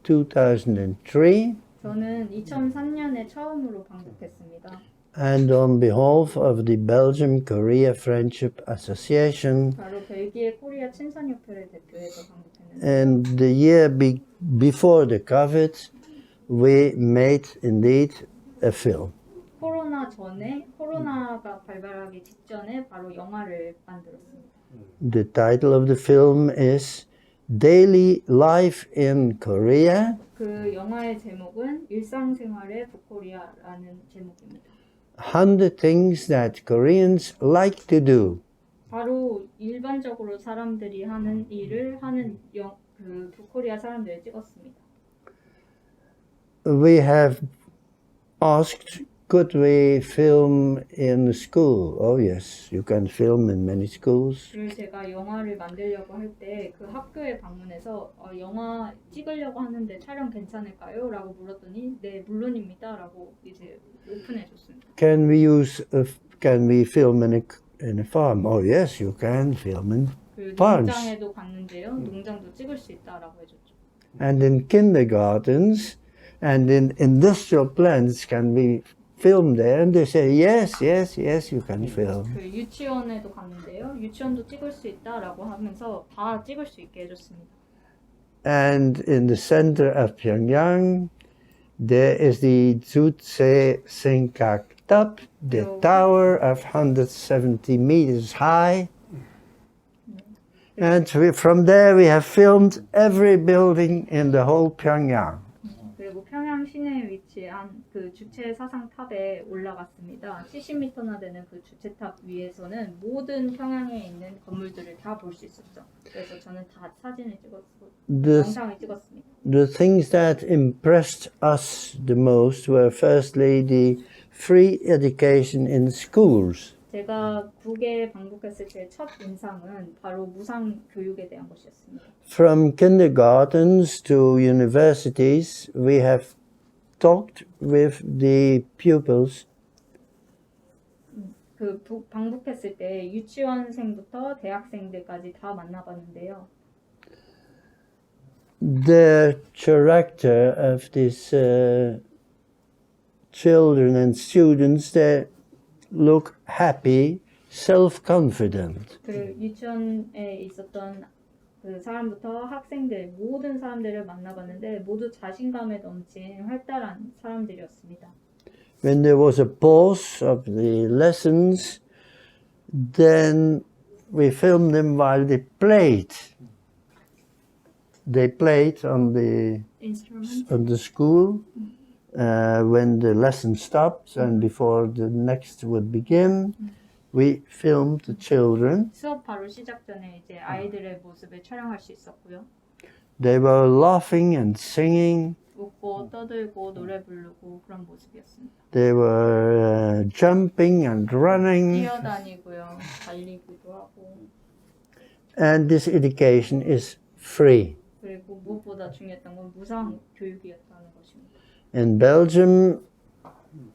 C: 2003.
B: 저는 2003년에 처음으로 방문했습니다.
C: And on behalf of the Belgium-Korea Friendship Association,
B: 바로 벨기에 코리아 친선협회를 대표해서 방문했는데
C: and the year before the COVID, we made indeed a film.
B: 코로나가 발발하기 직전에 바로 영화를 만들었습니다.
C: The title of the film is Daily Life in Korea,
B: 그 영화의 제목은 일상생활의 북코리아라는 제목입니다.
C: 100 things that Koreans like to do.
B: 바로 일반적으로 사람들이 하는 일을 하는 북코리아 사람들을 찍었습니다.
C: We have asked, could we film in the school? Oh yes, you can film in many schools.
B: 그리고 제가 영화를 만들려고 할 때 그 학교에 방문해서 영화 찍으려고 하는데 촬영 괜찮을까요? 라고 물었더니 네, 물론입니다. 라고 이제 오픈해 줬습니다.
C: Can we film in a farm? Oh yes, you can film in
B: 그
C: farms.
B: 농장에도 갔는데요. 농장도 찍을 수 있다라고 해줬죠.
C: And in kindergartens and in industrial plants, can we film there? And they say yes, yes, yes, you can film.
B: 그 유치원에도 갔는데요. 유치원도 찍을 수 있다라고 하면서 다 찍을 수 있게 해줬습니다.
C: And in the center of Pyongyang, there is the Zutse Senkak Top, the tower of 170 meters high. And from there we have filmed every building in the whole Pyongyang.
B: 그리고 평양 시내에 위치한 그 주체 사상 탑에 올라갔습니다. 70m나 되는 그 주체탑 위에서는 모든 평양에 있는 건물들을 다 볼 수 있었죠. 그래서 저는 다 사진을 찍었고 영상을 찍었습니다.
C: The things that impressed us the most were firstly the free education in schools.
B: 제가 북에 방북했을 때 첫 인상은 바로 무상 교육에 대한 것이었습니다.
C: From kindergartens to universities, we have talked with the pupils.
B: 방북했을 때 유치원생부터 대학생들까지 다 만나봤는데요.
C: The character of these children and students, they look happy, self-confident.
B: 그 유치원에 있었던 그 사람부터 학생들, 모든 사람들을 만나봤는데 모두 자신감에 넘친 활달한 사람들이었습니다.
C: when there was a pause of the lessons, then we filmed them while they played. They played on the school when the lesson stopped and before the next would begin. We filmed the children.
B: 수업 바로 시작 전에 이제 아이들의 모습을 촬영할 수 있었고요.
C: They were laughing and singing.
B: 웃고 떠들고 노래 부르고 그런 모습이었습니다.
C: They were jumping and running.
B: 뛰어다니고요, 달리기도 하고.
C: And this education is free.
B: 그리고 무엇보다 중요했던 건 무상 교육이었다는 것입니다.
C: In Belgium,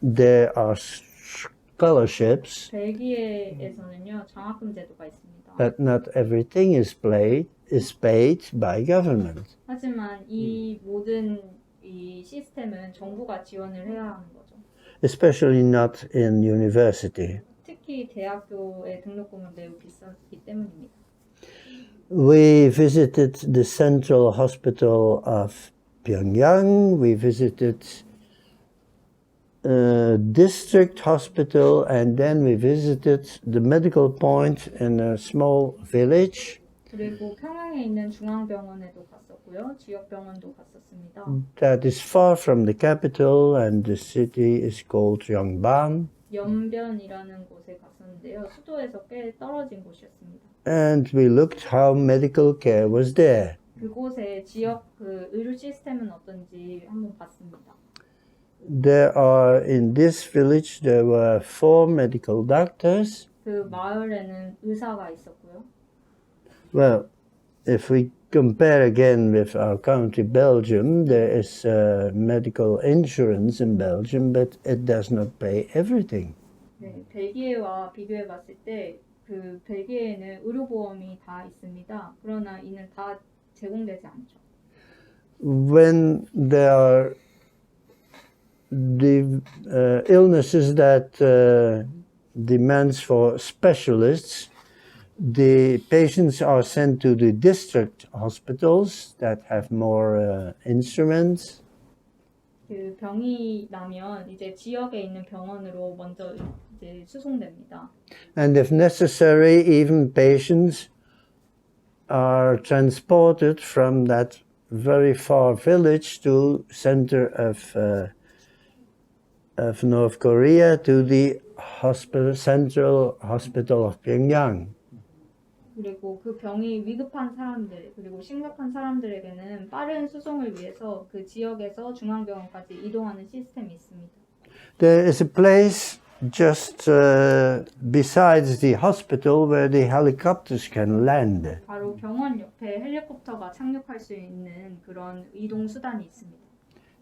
C: there are scholarships,
B: 벨기에에서는요 장학금 제도가 있습니다.
C: but not everything is paid by government.
B: 하지만 이 모든 이 시스템은 정부가 지원을 해야 하는 거죠.
C: Especially not in university.
B: 특히 대학교의 등록금은 매우 비싸기 때문입니다.
C: We visited the Central Hospital of Pyongyang. We visited district hospital, and then we visited the medical point in a small village.
B: 그리고 평양에 있는 중앙병원에도 갔었고요, 지역병원도 갔었습니다.
C: That is far from the capital, and the city is called Yongbang.
B: 연변이라는 곳에 갔었는데요, 수도에서 꽤 떨어진 곳이었습니다.
C: And we looked how medical care was there.
B: 그곳의 지역 그 의료 시스템은 어떤지 한번 봤습니다.
C: There are in this village there were 4 medical doctors.
B: 그 마을에는 의사가 있었고요.
C: Well, if we compare again with our country Belgium, there is medical insurance in Belgium, but it does not pay everything.
B: 네, 벨기에와 비교해 봤을 때 그 벨기에에는 의료보험이 다 있습니다. 그러나 이는 다 제공되지 않죠.
C: When there are the illnesses that demands for specialists, the patients are sent to the district hospitals that have more instruments.
B: 그 병이 나면 이제 지역에 있는 병원으로 먼저 이제 수송됩니다.
C: And if necessary, even patients are transported from that very far village to center of North Korea to the hospital, Central Hospital of Pyongyang.
B: 그리고 그 병이 위급한 사람들 그리고 심각한 사람들에게는 빠른 수송을 위해서 그 지역에서 중앙병원까지 이동하는 시스템이 있습니다.
C: There is a place just besides the hospital where the helicopters can land.
B: 바로 병원 옆에 헬리콥터가 착륙할 수 있는 그런 이동 수단이 있습니다.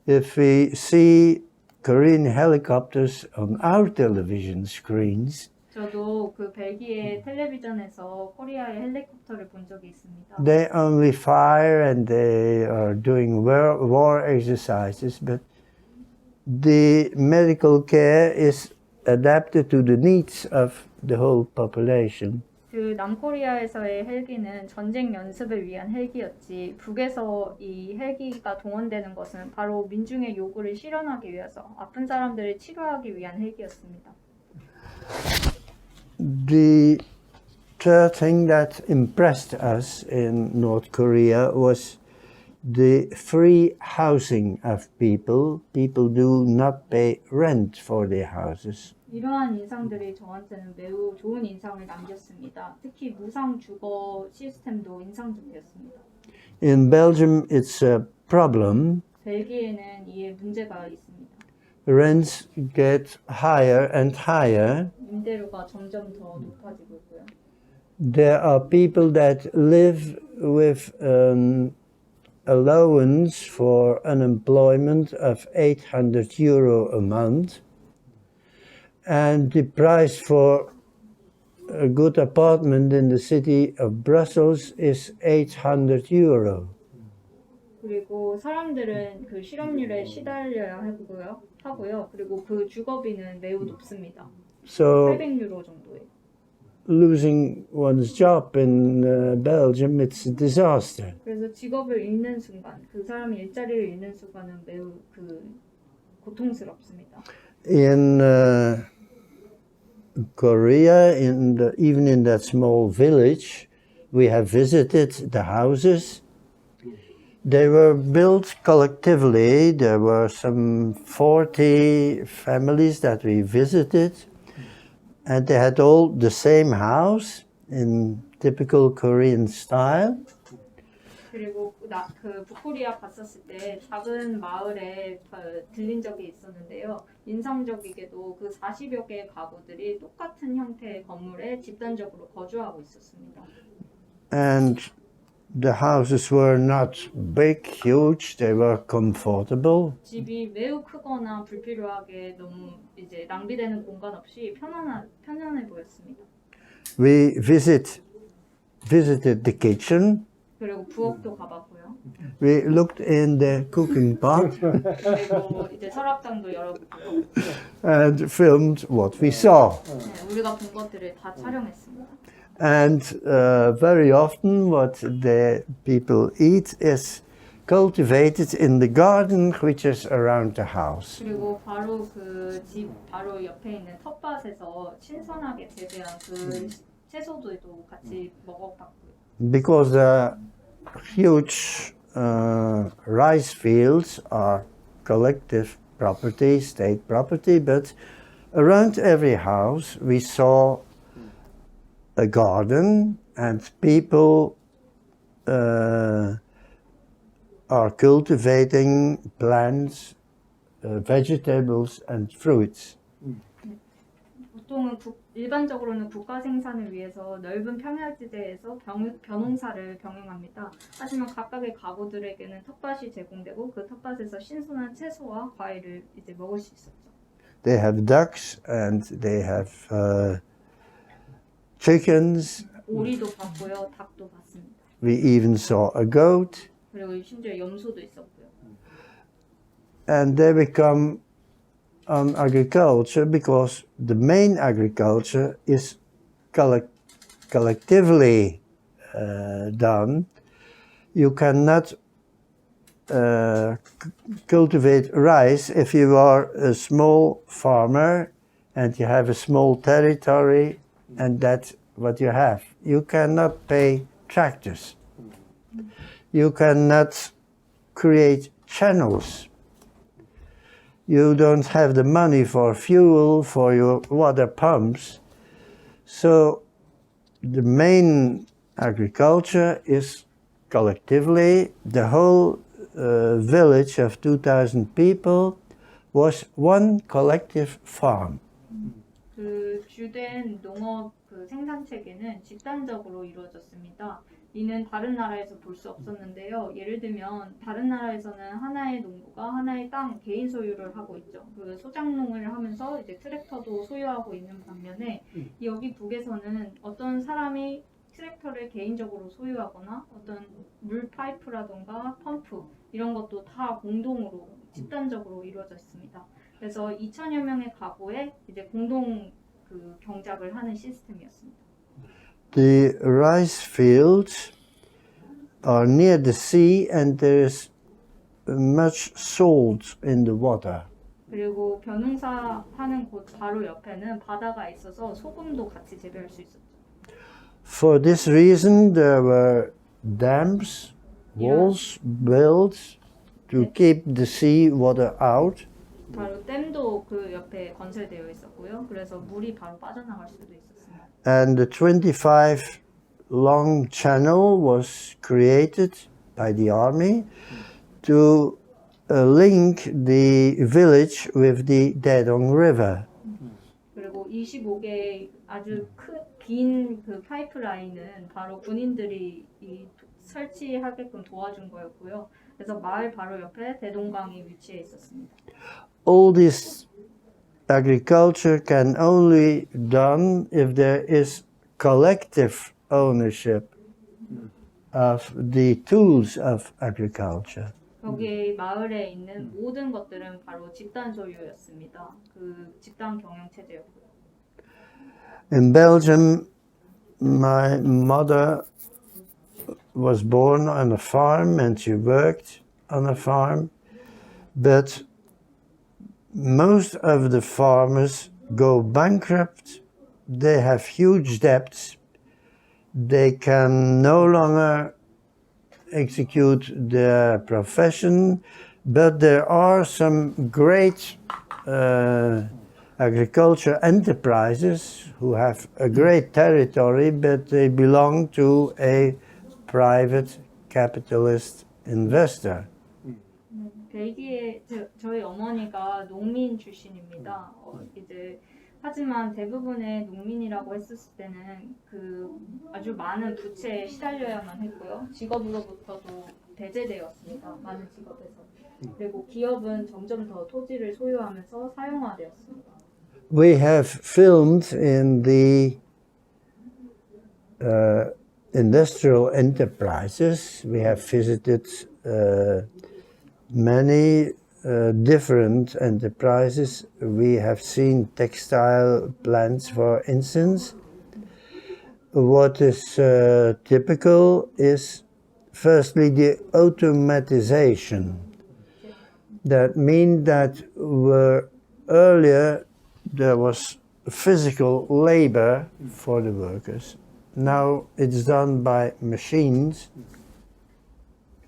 C: If we see Korean helicopters on our television screens,
B: 저도 그 벨기에 텔레비전에서 코리아의 헬리콥터를 본 적이 있습니다.
C: they only fire and they are doing war exercises, but the medical care is adapted to the needs of the whole population.
B: 그 남코리아에서의 헬기는 전쟁 연습을 위한 헬기였지 북에서 이 헬기가 동원되는 것은 바로 민중의 요구를 실현하기 위해서 아픈 사람들을 치료하기 위한 헬기였습니다.
C: The third thing that impressed us in North Korea was the free housing of people. People do not pay rent for their houses.
B: 이러한 인상들이 저한테는 매우 좋은 인상을 남겼습니다. 특히 무상 주거 시스템도 인상적이었습니다.
C: In Belgium, it's a problem.
B: 벨기에는 이에 문제가 있습니다.
C: Rents get higher and higher.
B: 임대료가 점점 더 높아지고 있고요.
C: There are people that live with allowance for unemployment of €800 a month. And the price for a good apartment in the city of Brussels is €800.
B: 그리고 사람들은 그 실업률에 시달려야 하고요. 그리고 그 주거비는 매우 높습니다.
C: So
B: 800유로 정도예요.
C: losing one's job in Belgium, it's a disaster.
B: 그래서 직업을 잃는 순간, 그 사람이 일자리를 잃는 순간은 매우 그 고통스럽습니다.
C: In Korea, even in that small village, we have visited the houses. They were built collectively. There were some 40 families that we visited, and they had all the same house in typical Korean style.
B: 그리고 그 북코리아 갔었을 때 작은 마을에 들린 적이 있었는데요. 인상적이게도 그 40여 개의 가구들이 똑같은 형태의 건물에 집단적으로 거주하고 있었습니다.
C: And the houses were not big, huge, they were comfortable.
B: 집이 매우 크거나 불필요하게 너무 이제 낭비되는 공간 없이 편안해 보였습니다.
C: We visited the kitchen.
B: 그리고 부엌도 가봤고요.
C: We looked in the cooking pot.
B: 그리고 이제 서랍장도 열어보고요.
C: And filmed what we saw.
B: 네, 우리가 본 것들을 다 촬영했습니다.
C: And very often what the people eat is cultivated in the garden which is around the house.
B: 그리고 바로 그 집 바로 옆에 있는 텃밭에서 신선하게 재배한 그 채소들도 같이 먹어봤고요.
C: Because huge rice fields are collective property, state property, but around every house we saw a garden and people are cultivating plants, vegetables and fruits.
B: 보통은 일반적으로는 국가 생산을 위해서 넓은 평야지대에서 벼농사를 병행합니다. 하지만 각각의 가구들에게는 텃밭이 제공되고 그 텃밭에서 신선한 채소와 과일을 이제 먹을 수 있었죠.
C: They have ducks and they have chickens.
B: 오리도 봤고요, 닭도 봤습니다.
C: We even saw a goat.
B: 그리고 심지어 염소도 있었고요.
C: And they become on agriculture because the main agriculture is collectively done. You cannot cultivate rice if you are a small farmer and you have a small territory and that's what you have. You cannot pay tractors. You cannot create channels. You don't have the money for fuel, for your water pumps. So the main agriculture is collectively. The whole village of 2,000 people was one collective farm.
B: 그 주된 농업 그 생산 체계는 집단적으로 이루어졌습니다. 이는 다른 나라에서 볼 수 없었는데요. 예를 들면 다른 나라에서는 하나의 농부가 하나의 땅 개인 소유를 하고 있죠. 그 소작농을 하면서 이제 트랙터도 소유하고 있는 반면에 여기 북에서는 어떤 사람이 트랙터를 개인적으로 소유하거나 어떤 물 파이프라던가 펌프 이런 것도 다 공동으로 집단적으로 이루어져 있습니다. 그래서 2,000여 명의 가구에 이제 공동 그 경작을 하는 시스템이었습니다.
C: The rice fields are near the sea and there is much salt in the water.
B: 그리고 벼농사 하는 곳 바로 옆에는 바다가 있어서 소금도 같이 재배할 수 있었죠.
C: For this reason there were dams, walls built to keep the sea water out.
B: 바로 댐도 그 옆에 건설되어 있었고요. 그래서 물이 바로 빠져나갈 수도 있었습니다.
C: And the 25 long channel was created by the army to link the village with the Daedong River.
B: 그리고 25개의 아주 긴 그 파이프라인은 바로 군인들이 설치하게끔 도와준 거였고요. 그래서 마을 바로 옆에 대동강이 위치해 있었습니다.
C: All this agriculture can only done if there is collective ownership of the tools of agriculture.
B: 여기 마을에 있는 모든 것들은 바로 집단 소유였습니다. 그 집단 경영 체제였고요.
C: In Belgium, my mother was born on a farm and she worked on a farm, but most of the farmers go bankrupt. They have huge debts. They can no longer execute their profession, but there are some great agriculture enterprises who have a great territory, but they belong to a private capitalist investor.
B: 벨기에 저희 어머니가 농민 출신입니다. 이제 하지만 대부분의 농민이라고 했었을 때는 그 아주 많은 부채에 시달려야만 했고요. 직업으로부터도 배제되었습니다. 많은 직업에서. 그리고 기업은 점점 더 토지를 소유하면서 사용화되었습니다.
C: We have filmed in the industrial enterprises. We have visited many different enterprises. We have seen textile plants, for instance. What is typical is firstly the automatization. That means that earlier there was physical labor for the workers. Now it's done by machines.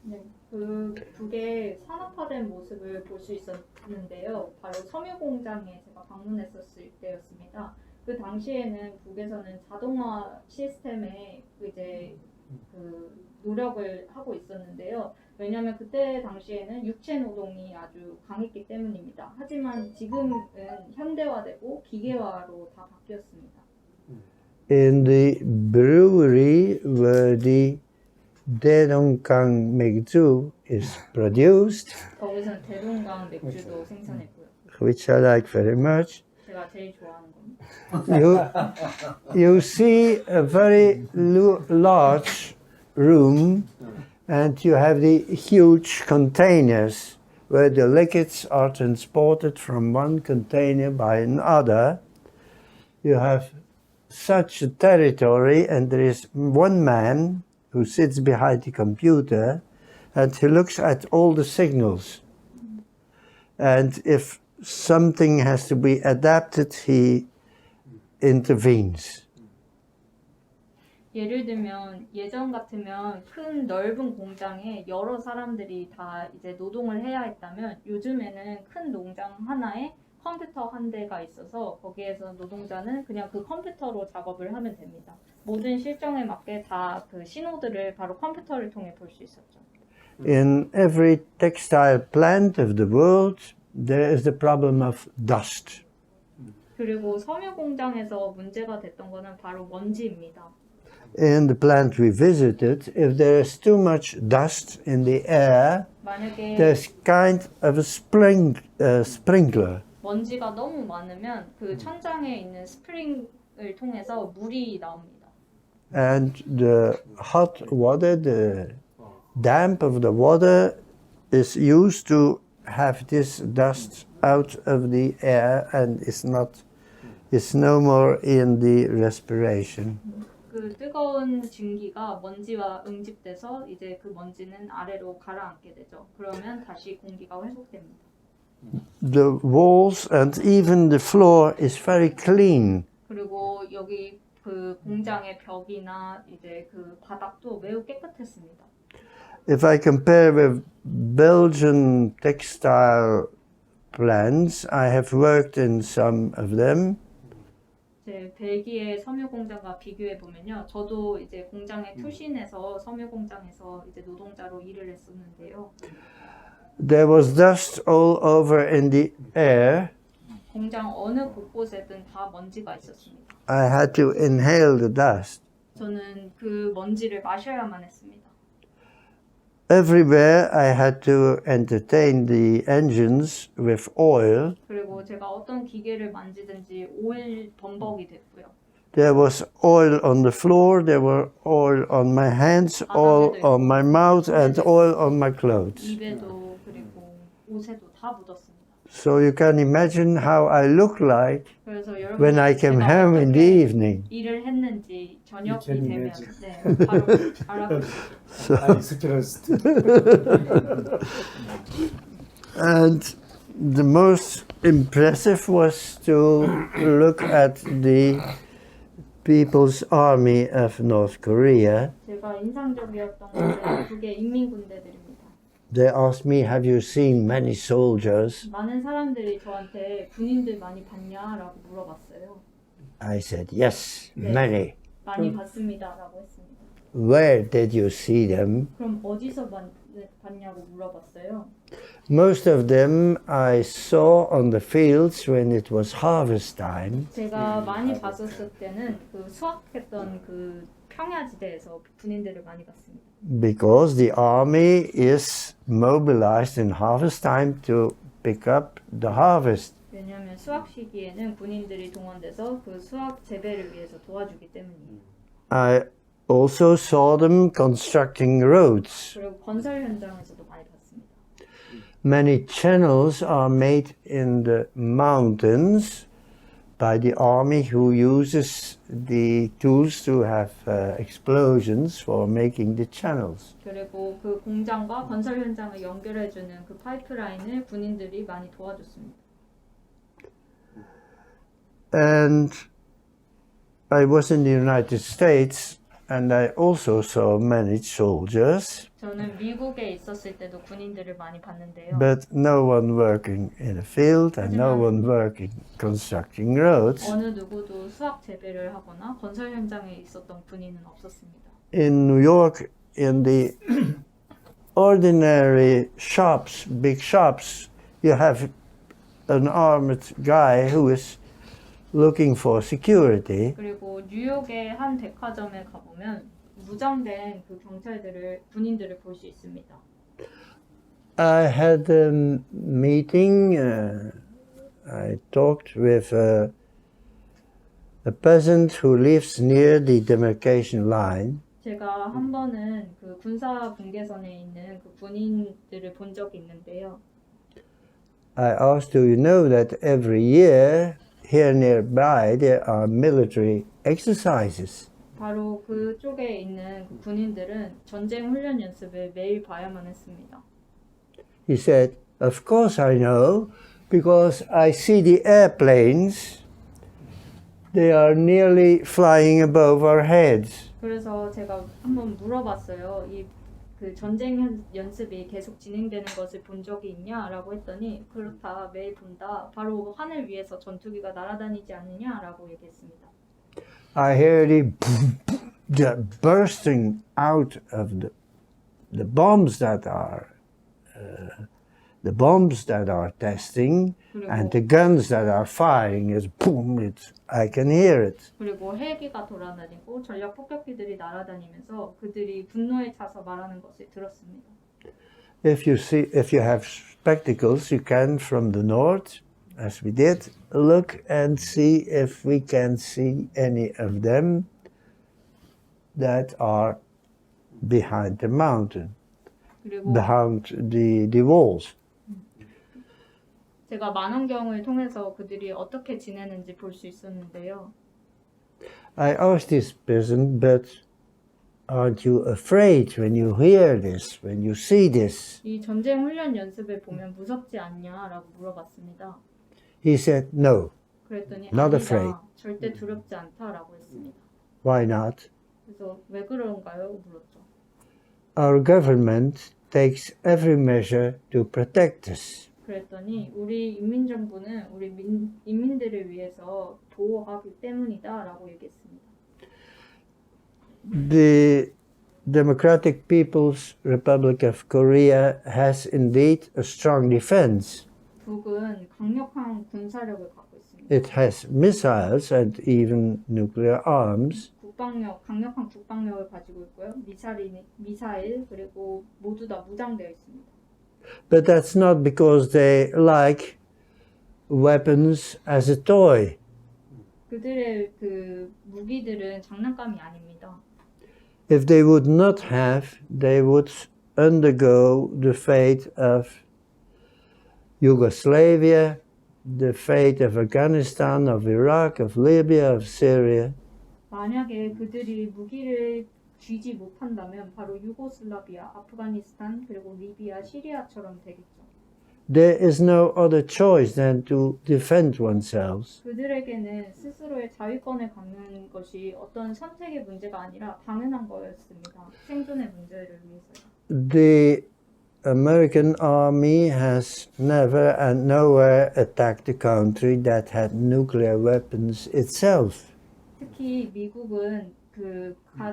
B: 네, 그 북의 산업화된 모습을 볼 수 있었는데요. 바로 섬유 공장에 제가 방문했었을 때였습니다. 그 당시에는 북에서는 자동화 시스템에 이제 그 노력을 하고 있었는데요. 왜냐하면 그때 당시에는 육체 노동이 아주 강했기 때문입니다. 하지만 지금은 현대화되고 기계화로 다 바뀌었습니다.
C: In the brewery where the 대동강 맥주 is produced,
B: 거기서는 대동강 맥주도 생산했고요.
C: which I like very much.
B: 제가 제일 좋아하는 겁니다.
C: You see a very large room, and you have the huge containers where the liquids are transported from one container by another. You have such a territory, and there is one man who sits behind the computer, and he looks at all the signals. And if something has to be adapted, he intervenes.
B: 예를 들면 예전 같으면 큰 넓은 공장에 여러 사람들이 다 이제 노동을 해야 했다면 요즘에는 큰 농장 하나에 컴퓨터 한 대가 있어서 거기에서 노동자는 그냥 그 컴퓨터로 작업을 하면 됩니다. 모든 실정에 맞게 다 그 신호들을 바로 컴퓨터를 통해 볼 수 있었죠.
C: In every textile plant of the world, there is the problem of dust.
B: 그리고 섬유 공장에서 문제가 됐던 거는 바로 먼지입니다.
C: In the plant we visited, if there is too much dust in the air,
B: 만약에
C: there's kind of a sprinkler.
B: 먼지가 너무 많으면 그 천장에 있는 스프링을 통해서 물이 나옵니다.
C: And the hot water, the damp of the water is used to have this dust out of the air and it's no more in the respiration.
B: 그 뜨거운 증기가 먼지와 응집돼서 이제 그 먼지는 아래로 가라앉게 되죠. 그러면 다시 공기가 회복됩니다.
C: The walls and even the floor is very clean.
B: 그리고 여기 그 공장의 벽이나 이제 그 바닥도 매우 깨끗했습니다.
C: If I compare with Belgian textile plants, I have worked in some of them.
B: 제 벨기에 섬유 공장과 비교해 보면요, 저도 이제 공장에 투신해서 섬유 공장에서 이제 노동자로 일을 했었는데요.
C: There was dust all over in the air.
B: 공장 어느 곳곳에든 다 먼지가 있었습니다.
C: I had to inhale the dust.
B: 저는 그 먼지를 마셔야만 했습니다.
C: Everywhere I had to entertain the engines with oil.
B: 그리고 제가 어떤 기계를 만지든지 오일 범벅이 됐고요.
C: There was oil on the floor, there were oil on my hands, oil on my mouth, and oil on my clothes.
B: 입에도 그리고 옷에도 다 묻었습니다.
C: So you can imagine how I look like
B: 그래서 여러분
C: when I came home in the evening.
B: 일을 했는지 저녁이
A: You can
B: 되면
A: imagine.
B: 네, 바로 알아보시죠.
A: I experienced.
C: And the most impressive was to look at the People's Army of North Korea.
B: 제가 인상적이었던 것은 북의 인민군대들입니다.
C: They asked me, have you seen many soldiers?
B: 많은 사람들이 저한테 군인들 많이 봤냐라고 물어봤어요.
C: I said, yes,
B: 네.
C: many.
B: 많이 봤습니다라고 했습니다.
C: Where did you see them?
B: 그럼 어디서 봤냐고 물어봤어요.
C: Most of them I saw on the fields when it was harvest time.
B: 제가 많이 봤었을 때는 그 수확했던 그 평야지대에서 군인들을 많이 봤습니다.
C: Because the army is mobilized in harvest time to pick up the harvest.
B: 왜냐하면 수확 시기에는 군인들이 동원돼서 그 수확 재배를 위해서 도와주기 때문이에요.
C: I also saw them constructing roads.
B: 그리고 건설 현장에서도 많이 봤습니다.
C: Many channels are made in the mountains by the army who uses the tools to have explosions for making the channels.
B: 그리고 그 공장과 건설 현장을 연결해주는 그 파이프라인을 군인들이 많이 도와줬습니다.
C: And I was in the United States and I also saw many soldiers,
B: 저는 미국에 있었을 때도 군인들을 많이 봤는데요.
C: but no one working in a field and no one working constructing roads.
B: 어느 누구도 수확 재배를 하거나 건설 현장에 있었던 군인은 없었습니다.
C: In New York, in the ordinary shops, big shops, you have an armored guy who is looking for security.
B: 그리고 뉴욕의 한 백화점에 가보면 무장된 그 군인들을 볼 수 있습니다.
C: I had a meeting, I talked with a peasant who lives near the demarcation line.
B: 제가 한 번은 그 군사 분계선에 있는 그 군인들을 본 적이 있는데요.
C: I asked, do you know that every year here nearby there are military exercises?
B: 바로 그쪽에 있는 그 군인들은 전쟁 훈련 연습을 매일 봐야만 했습니다.
C: He said, of course I know, because I see the airplanes. They are nearly flying above our heads.
B: 그래서 제가 한번 물어봤어요. 이 그 전쟁 연습이 계속 진행되는 것을 본 적이 있냐라고 했더니 그렇다, 매일 본다. 바로 하늘 위에서 전투기가 날아다니지 않느냐라고 얘기했습니다.
C: I hear the bursting out of the bombs that are testing, and the guns that are firing is boom. I can hear it.
B: 그리고 헬기가 돌아다니고 전략 폭격기들이 날아다니면서 그들이 분노에 차서 말하는 것을 들었습니다.
C: If you have spectacles, you can from the north, as we did, look and see if we can see any of them that are behind the mountain,
B: 그리고
C: behind the walls.
B: 제가 망원경을 통해서 그들이 어떻게 지내는지 볼 수 있었는데요.
C: I asked this peasant, but aren't you afraid when you hear this, when you see this?
B: 이 전쟁 훈련 연습을 보면 무섭지 않냐라고 물어봤습니다.
C: He said, no.
B: 그랬더니
C: Not
B: 아니다,
C: afraid.
B: 절대 두렵지 않다라고 했습니다.
C: Why not?
B: 그래서 왜 그런가요? 물었죠.
C: Our government takes every measure to protect us.
B: 그랬더니 우리 인민정부는 우리 인민들을 위해서 보호하기 때문이다라고 얘기했습니다.
C: The Democratic People's Republic of Korea has indeed a strong defense.
B: 북은 강력한 군사력을 갖고 있습니다.
C: It has missiles and even nuclear arms.
B: 강력한 국방력을 가지고 있고요. 미사일 그리고 모두 다 무장되어 있습니다.
C: But that's not because they like weapons as a toy.
B: 그들의 그 무기들은 장난감이 아닙니다.
C: If they would not have, they would undergo the fate of Yugoslavia, the fate of Afghanistan, of Iraq, of Libya, of Syria.
B: 만약에 그들이 무기를 쥐지 못한다면 바로 유고슬라비아, 아프가니스탄, 그리고 리비아, 시리아처럼 되겠죠.
C: there is no other choice than to defend oneself.
B: 그들에게는 스스로의 자위권을 갖는 것이 어떤 선택의 문제가 아니라 당연한 거였습니다. 생존의 문제를 위해서요.
C: The American army has never and nowhere attacked a country that had nuclear weapons itself.
B: 특히 미국은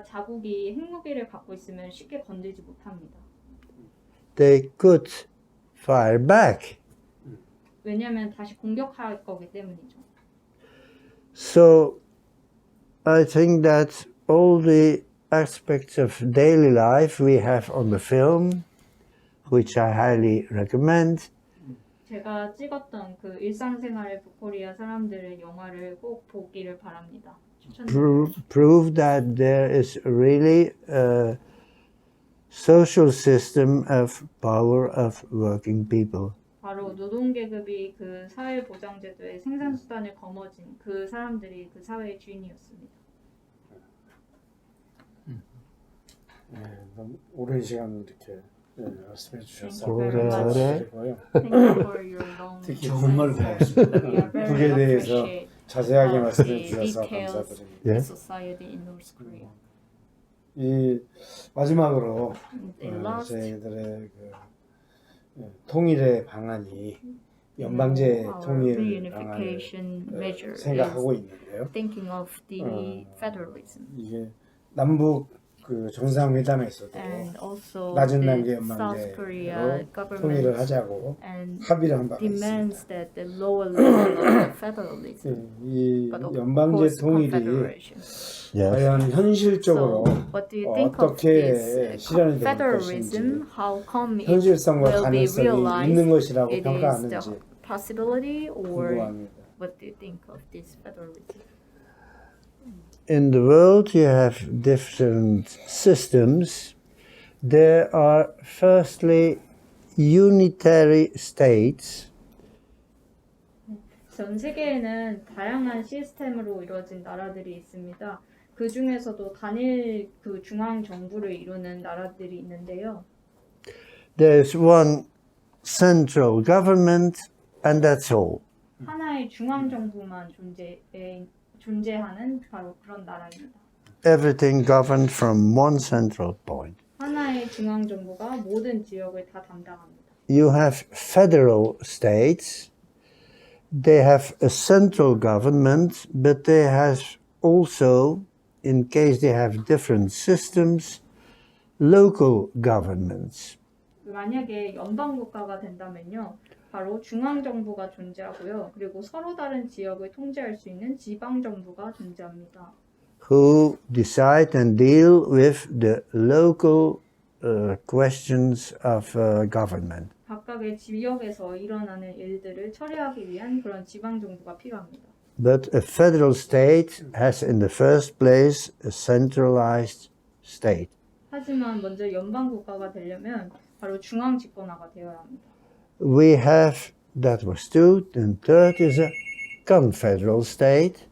B: 자국이 핵무기를 갖고 있으면 쉽게 건들지 못합니다.
C: They could fire back.
B: 왜냐하면 다시 공격할 거기 때문이죠.
C: So I think that all the aspects of daily life we have on the film, which I highly recommend,
B: 제가 찍었던 그 일상생활 북코리아 사람들의 영화를 꼭 보기를 바랍니다. 추천드려요.
C: prove that there is really a social system of power of working people.
B: 바로 노동계급이 그 사회보장제도의 생산수단을 거머쥔 그 사람들이 그 사회의 주인이었습니다.
A: 네, 너무 오랜 시간 이렇게 말씀해 주셔서
B: Thank you very much.
A: 감사드리고요.
B: Thank you for your long
A: 특히
B: time.
A: 정말 고맙습니다.
B: We are very
A: 북에 대해서
B: appreciate
A: 자세하게
B: of
A: 말씀해
B: the
A: 주셔서
B: details
A: 감사드립니다.
C: 예.
B: of society in North Korea.
A: 이 마지막으로
B: In last,
A: 저희들의 통일의 방안이 연방제
B: our
A: 통일 방안을
B: reunification measure
A: 생각하고
B: is
A: 있는데요.
B: thinking of the federalism
A: 이게 남북 정상회담에서도
B: and also
A: 낮은 단계
B: the South Korea
A: 연방제로 통일을
B: government
A: 하자고
B: and
A: 합의를 한 바가
B: demands
A: 있습니다.
B: that the lower level of the federalism,
A: 이
B: but of
A: 연방제
B: course
A: 통일이
B: confederation.
A: 과연 현실적으로
B: So, what do you think of
A: 어떻게
B: this
A: 실현이 될
B: federalism?
A: 것인지
B: How come it
A: 현실성과
B: will be
A: 가능성이
B: realized?
A: 있는 것이라고
B: It is
A: 평가하는지
B: the possibility, or
A: 궁금합니다.
B: what do you think of this federalism?
C: In the world, you have different systems. There are firstly unitary states.
B: 전 세계에는 다양한 시스템으로 이루어진 나라들이 있습니다. 그 중에서도 단일 중앙 정부를 이루는 나라들이 있는데요.
C: There's one central government, and that's all.
B: 하나의 중앙 정부만 존재하는 바로 그런 나라입니다.
C: Everything governed from one central point.
B: 하나의 중앙 정부가 모든 지역을 다 담당합니다.
C: You have federal states. They have a central government, but they have also, in case they have different systems, local governments.
B: 만약에 연방 국가가 된다면요. 바로 중앙 정부가 존재하고요. 그리고 서로 다른 지역을 통제할 수 있는 지방 정부가 존재합니다.
C: Who decide and deal with the local questions of government.
B: 각각의 지역에서 일어나는 일들을 처리하기 위한 그런 지방 정부가 필요합니다.
C: But a federal state has in the first place a centralized state.
B: 하지만 먼저 연방 국가가 되려면 바로 중앙 집권화가 되어야 합니다.
C: We have, that was two, and third is a confederal state.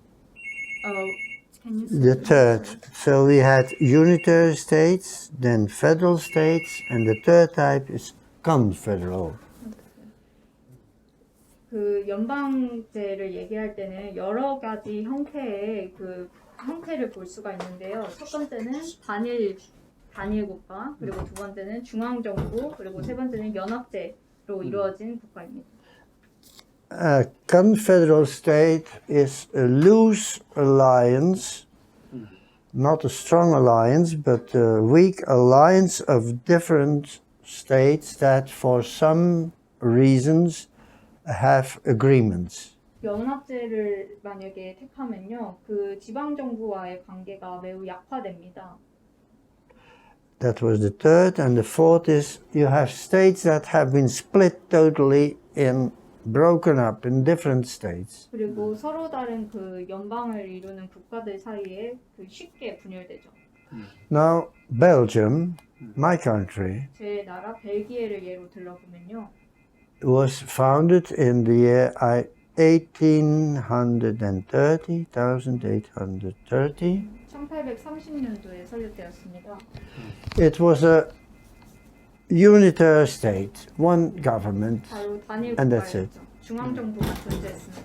B: Can you
C: The third, so we had unitary states, then federal states, and the third type is confederal.
B: 그 연방제를 얘기할 때는 여러 가지 형태의 그 형태를 볼 수가 있는데요. 첫 번째는 단일 국가, 그리고 두 번째는 중앙 정부, 그리고 세 번째는 연합제로 이루어진 국가입니다.
C: A confederal state is a loose alliance, not a strong alliance, but a weak alliance of different states that for some reasons have agreements.
B: 연합제를 만약에 택하면요, 그 지방 정부와의 관계가 매우 약화됩니다.
C: That was the third, and the fourth is you have states that have been split totally in broken up in different states.
B: 그리고 서로 다른 그 연방을 이루는 국가들 사이에 그 쉽게 분열되죠.
C: Now, Belgium, my country,
B: 제 나라 벨기에를 예로 들어보면요.
C: was founded in the year 1830, 1830.
B: 1830년도에 설립되었습니다.
C: It was a unitary state, one government,
B: 바로 단일
C: and that's it.
B: 국가였죠. 중앙 정부가 존재했습니다.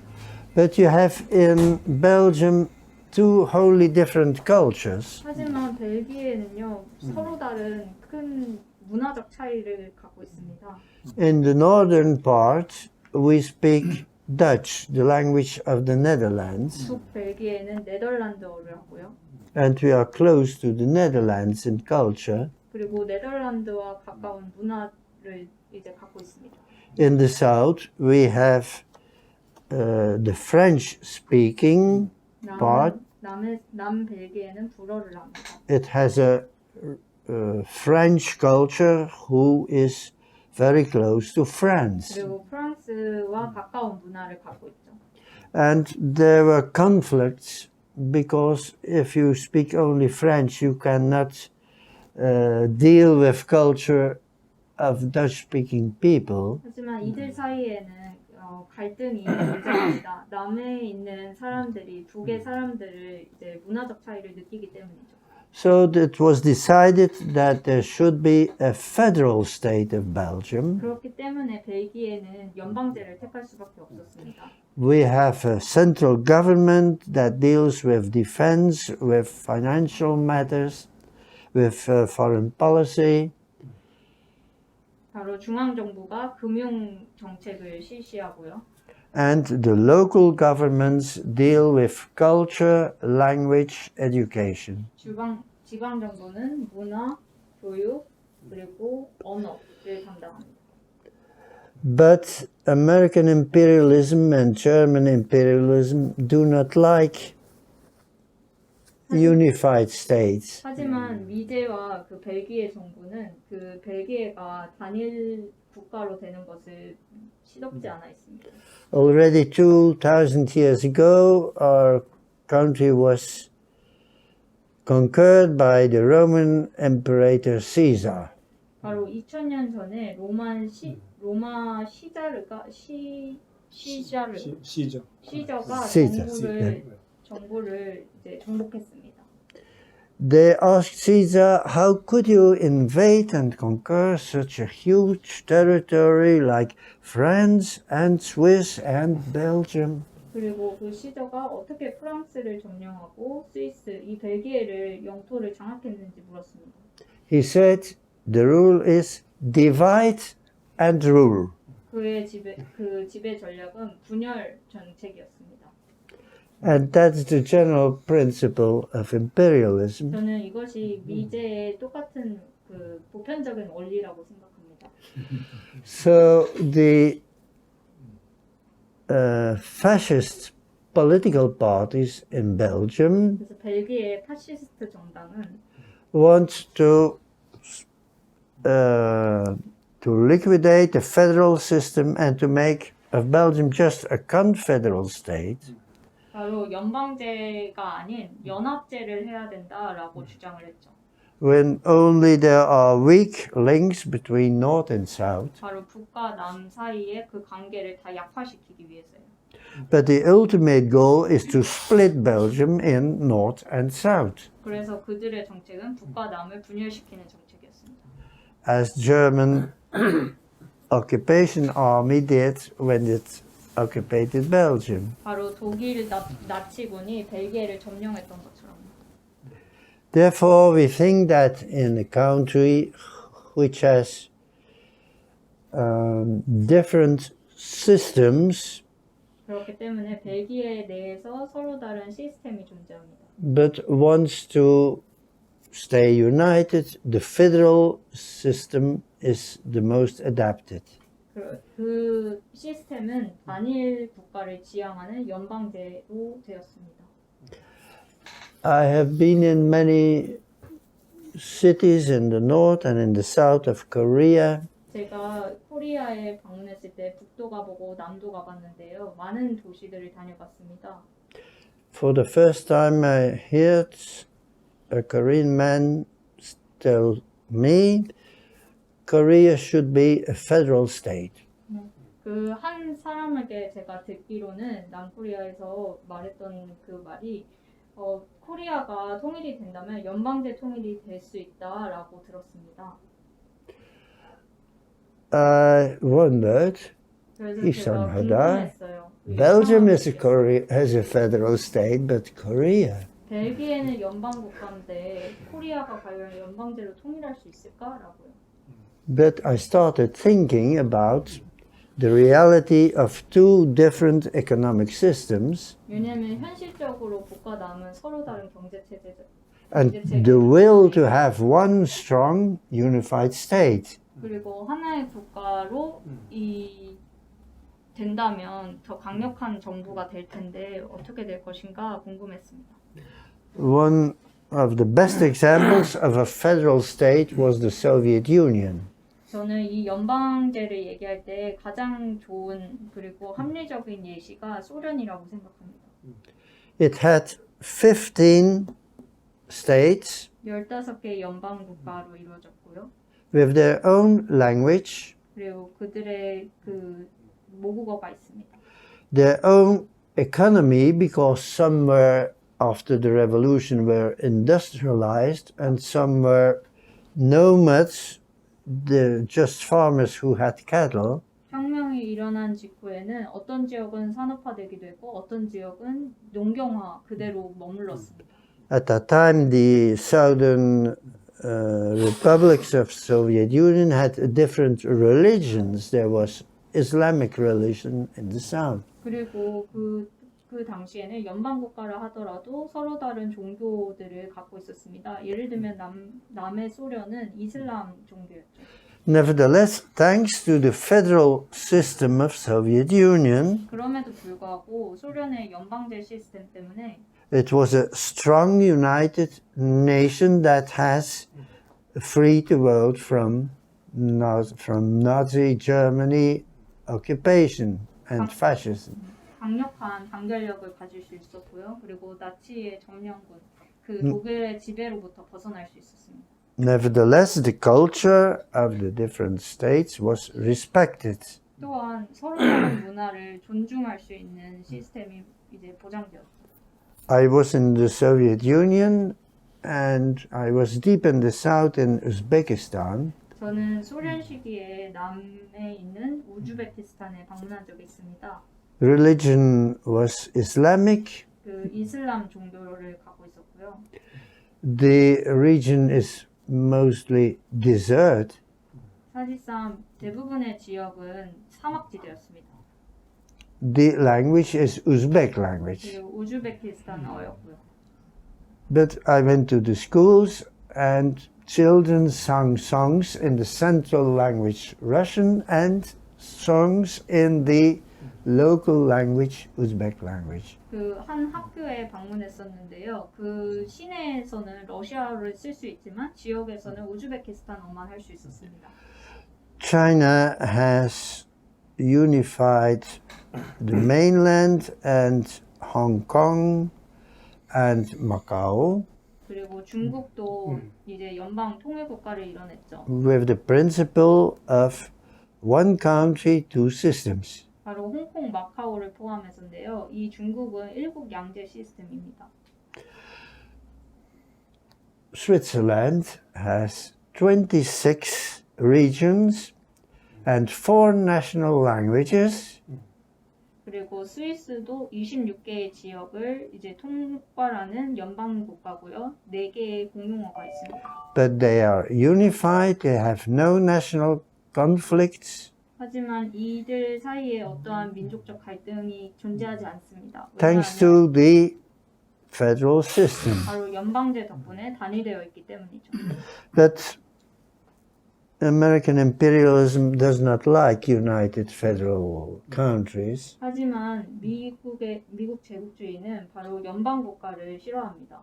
C: But you have in Belgium two wholly different cultures.
B: 하지만 벨기에는요 서로 다른 큰 문화적 차이를 갖고 있습니다.
C: In the northern part, we speak Dutch, the language of the Netherlands,
B: 북벨기에는 네덜란드어를 하고요.
C: and we are close to the Netherlands in culture.
B: 그리고 네덜란드와 가까운 문화를 이제 갖고 있습니다.
C: In the south, we have the French-speaking part.
B: 남벨기에는 불어를 합니다.
C: It has a French culture who is very close to France.
B: 그리고 프랑스와 가까운 문화를 갖고 있죠.
C: And there were conflicts because if you speak only French, you cannot deal with culture of Dutch-speaking people.
B: 하지만 이들 사이에는 갈등이 존재합니다. 남에 있는 사람들이 북의 사람들을 이제 문화적 차이를 느끼기 때문이죠.
C: So it was decided that there should be a federal state of Belgium.
B: 그렇기 때문에 벨기에는 연방제를 택할 수밖에 없었습니다.
C: We have a central government that deals with defense, with financial matters, with foreign policy.
B: 바로 중앙 정부가 금융 정책을 실시하고요.
C: And the local governments deal with culture, language, education.
B: 지방 정부는 문화, 교육, 그리고 언어를 담당합니다.
C: But American imperialism and German imperialism do not like unified states.
B: 하지만 미제와 그 벨기에 정부는 그 벨기에가 단일 국가로 되는 것을 시덥지 않아 있습니다.
C: Already 2,000 years ago, our country was conquered by the Roman Imperator Caesar.
B: 바로 2000년 전에 로마 시자가 정부를 이제 정복했습니다.
C: They asked Caesar, how could you invade and conquer such a huge territory like France and Swiss and Belgium?
B: 그리고 그 시저가 어떻게 프랑스를 점령하고 스위스, 이 벨기에를 영토를 장악했는지 물었습니다.
C: He said, the rule is divide and rule.
B: 그의 지배 전략은 분열 정책이었습니다.
C: And that's the general principle of imperialism.
B: 저는 이것이 미제의 똑같은 그 보편적인 원리라고 생각합니다.
C: So the fascist political parties in Belgium
B: 그래서 벨기에 파시스트 정당은
C: want to liquidate the federal system and to make of Belgium just a confederal state.
B: 바로 연방제가 아닌 연합제를 해야 된다라고 주장을 했죠.
C: When only there are weak links between North and South.
B: 바로 북과 남 사이의 그 관계를 다 약화시키기 위해서요.
C: But the ultimate goal is to split Belgium in North and South.
B: 그래서 그들의 정책은 북과 남을 분열시키는 정책이었습니다.
C: As German occupation army did when it occupied Belgium.
B: 바로 독일 나치군이 벨기에를 점령했던 것처럼.
C: Therefore, we think that in a country which has different systems,
B: 그렇기 때문에 벨기에 내에서 서로 다른 시스템이 존재합니다.
C: but wants to stay united, the federal system is the most adapted.
B: 그 시스템은 단일 국가를 지향하는 연방제로 되었습니다.
C: I have been in many cities in the north and in the south of Korea.
B: 제가 코리아에 방문했을 때 북도 가보고 남도 가봤는데요. 많은 도시들을 다녀봤습니다.
C: For the first time I heard a Korean man tell me Korea should be a federal state.
B: 그 한 사람에게 제가 듣기로는 남코리아에서 말했던 그 말이 코리아가 통일이 된다면 연방제 통일이 될 수 있다라고 들었습니다.
C: I wondered,
B: 그래서 제가
C: 이상하다.
B: 궁금했어요.
C: Belgium has a federal state, but Korea.
B: 벨기에는 연방 국가인데 코리아가 과연 연방제로 통일할 수 있을까라고요.
C: But I started thinking about the reality of two different economic systems
B: 왜냐하면 현실적으로 북과 남은 서로 다른 경제 체제죠.
C: and the will to have one strong unified state.
B: 그리고 하나의 국가로 된다면 더 강력한 정부가 될 텐데 어떻게 될 것인가 궁금했습니다.
C: One of the best examples of a federal state was the Soviet Union.
B: 저는 이 연방제를 얘기할 때 가장 좋은 그리고 합리적인 예시가 소련이라고 생각합니다.
C: It had 15 states
B: 15개의 연방 국가로 이루어졌고요.
C: with their own language,
B: 그리고 그들의 그 모국어가 있습니다.
C: their own economy, because some were after the revolution were industrialized and some were nomads, just farmers who had cattle.
B: 혁명이 일어난 직후에는 어떤 지역은 산업화되기도 했고 어떤 지역은 농경화 그대로 머물렀습니다.
C: At that time, the southern republics of Soviet Union had different religions. There was Islamic religion in the south.
B: 그리고 그 당시에는 연방 국가라 하더라도 서로 다른 종교들을 갖고 있었습니다. 예를 들면 남의 소련은 이슬람 종교였죠.
C: Nevertheless, thanks to the federal system of Soviet Union,
B: 그럼에도 불구하고 소련의 연방제 시스템 때문에
C: it was a strong united nation that has freed the world from Nazi Germany occupation and fascism.
B: 강력한 단결력을 가질 수 있었고요. 그리고 나치의 점령군, 그 독일의 지배로부터 벗어날 수 있었습니다.
C: Nevertheless, the culture of the different states was respected.
B: 또한 서로 다른 문화를 존중할 수 있는 시스템이 이제 보장되었죠.
C: I was in the Soviet Union and I was deep in the south in Uzbekistan.
B: 저는 소련 시기에 남에 있는 우즈베키스탄에 방문한 적이 있습니다.
C: Religion was Islamic.
B: 그 이슬람 종교를 갖고 있었고요.
C: The region is mostly desert.
B: 사실상 대부분의 지역은 사막지대였습니다.
C: The language is Uzbek language.
B: 그리고 우즈베키스탄어였고요.
C: But I went to the schools and children sang songs in the central language Russian and songs in the local language Uzbek language.
B: 그 한 학교에 방문했었는데요. 그 시내에서는 러시아어를 쓸 수 있지만 지역에서는 우즈베키스탄어만 할 수 있었습니다.
C: China has unified the mainland and Hong Kong and Macau
B: 그리고 중국도 이제 연방 통일 국가를 이뤄냈죠.
C: with the principle of one country, two systems.
B: 바로 홍콩, 마카오를 포함해서인데요. 이 중국은 일국 양제 시스템입니다.
C: Switzerland has 26 regions and 4 national languages.
B: 그리고 스위스도 26개의 지역을 이제 통괄하는 연방 국가고요. 4개의 공용어가 있습니다.
C: But they are unified, they have no national conflicts.
B: 하지만 이들 사이에 어떠한 민족적 갈등이 존재하지 않습니다.
C: Thanks to the federal system.
B: 바로 연방제 덕분에 단일되어 있기 때문이죠.
C: But American imperialism does not like united federal countries.
B: 하지만 미국 제국주의는 바로 연방 국가를 싫어합니다.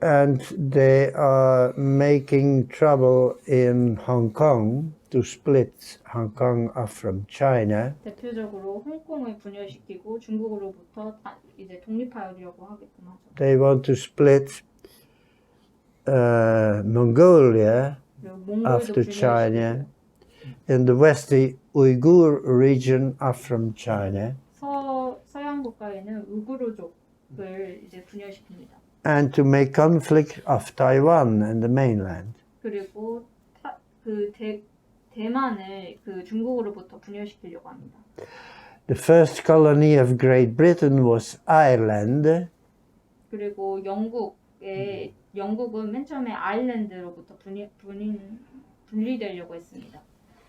C: And they are making trouble in Hong Kong to split Hong Kong off from China.
B: 대표적으로 홍콩을 분열시키고 중국으로부터 이제 독립하려고 하게끔 하죠.
C: They want to split Mongolia off to China. In the west, the Uyghur region off from China.
B: 서양 국가에는 우구르족을 이제 분열시킵니다.
C: And to make conflict of Taiwan and the mainland.
B: 그리고 대만을 그 중국으로부터 분열시키려고 합니다.
C: The first colony of Great Britain was Ireland,
B: 그리고 영국은 맨 처음에 아일랜드로부터 분리되려고 했습니다.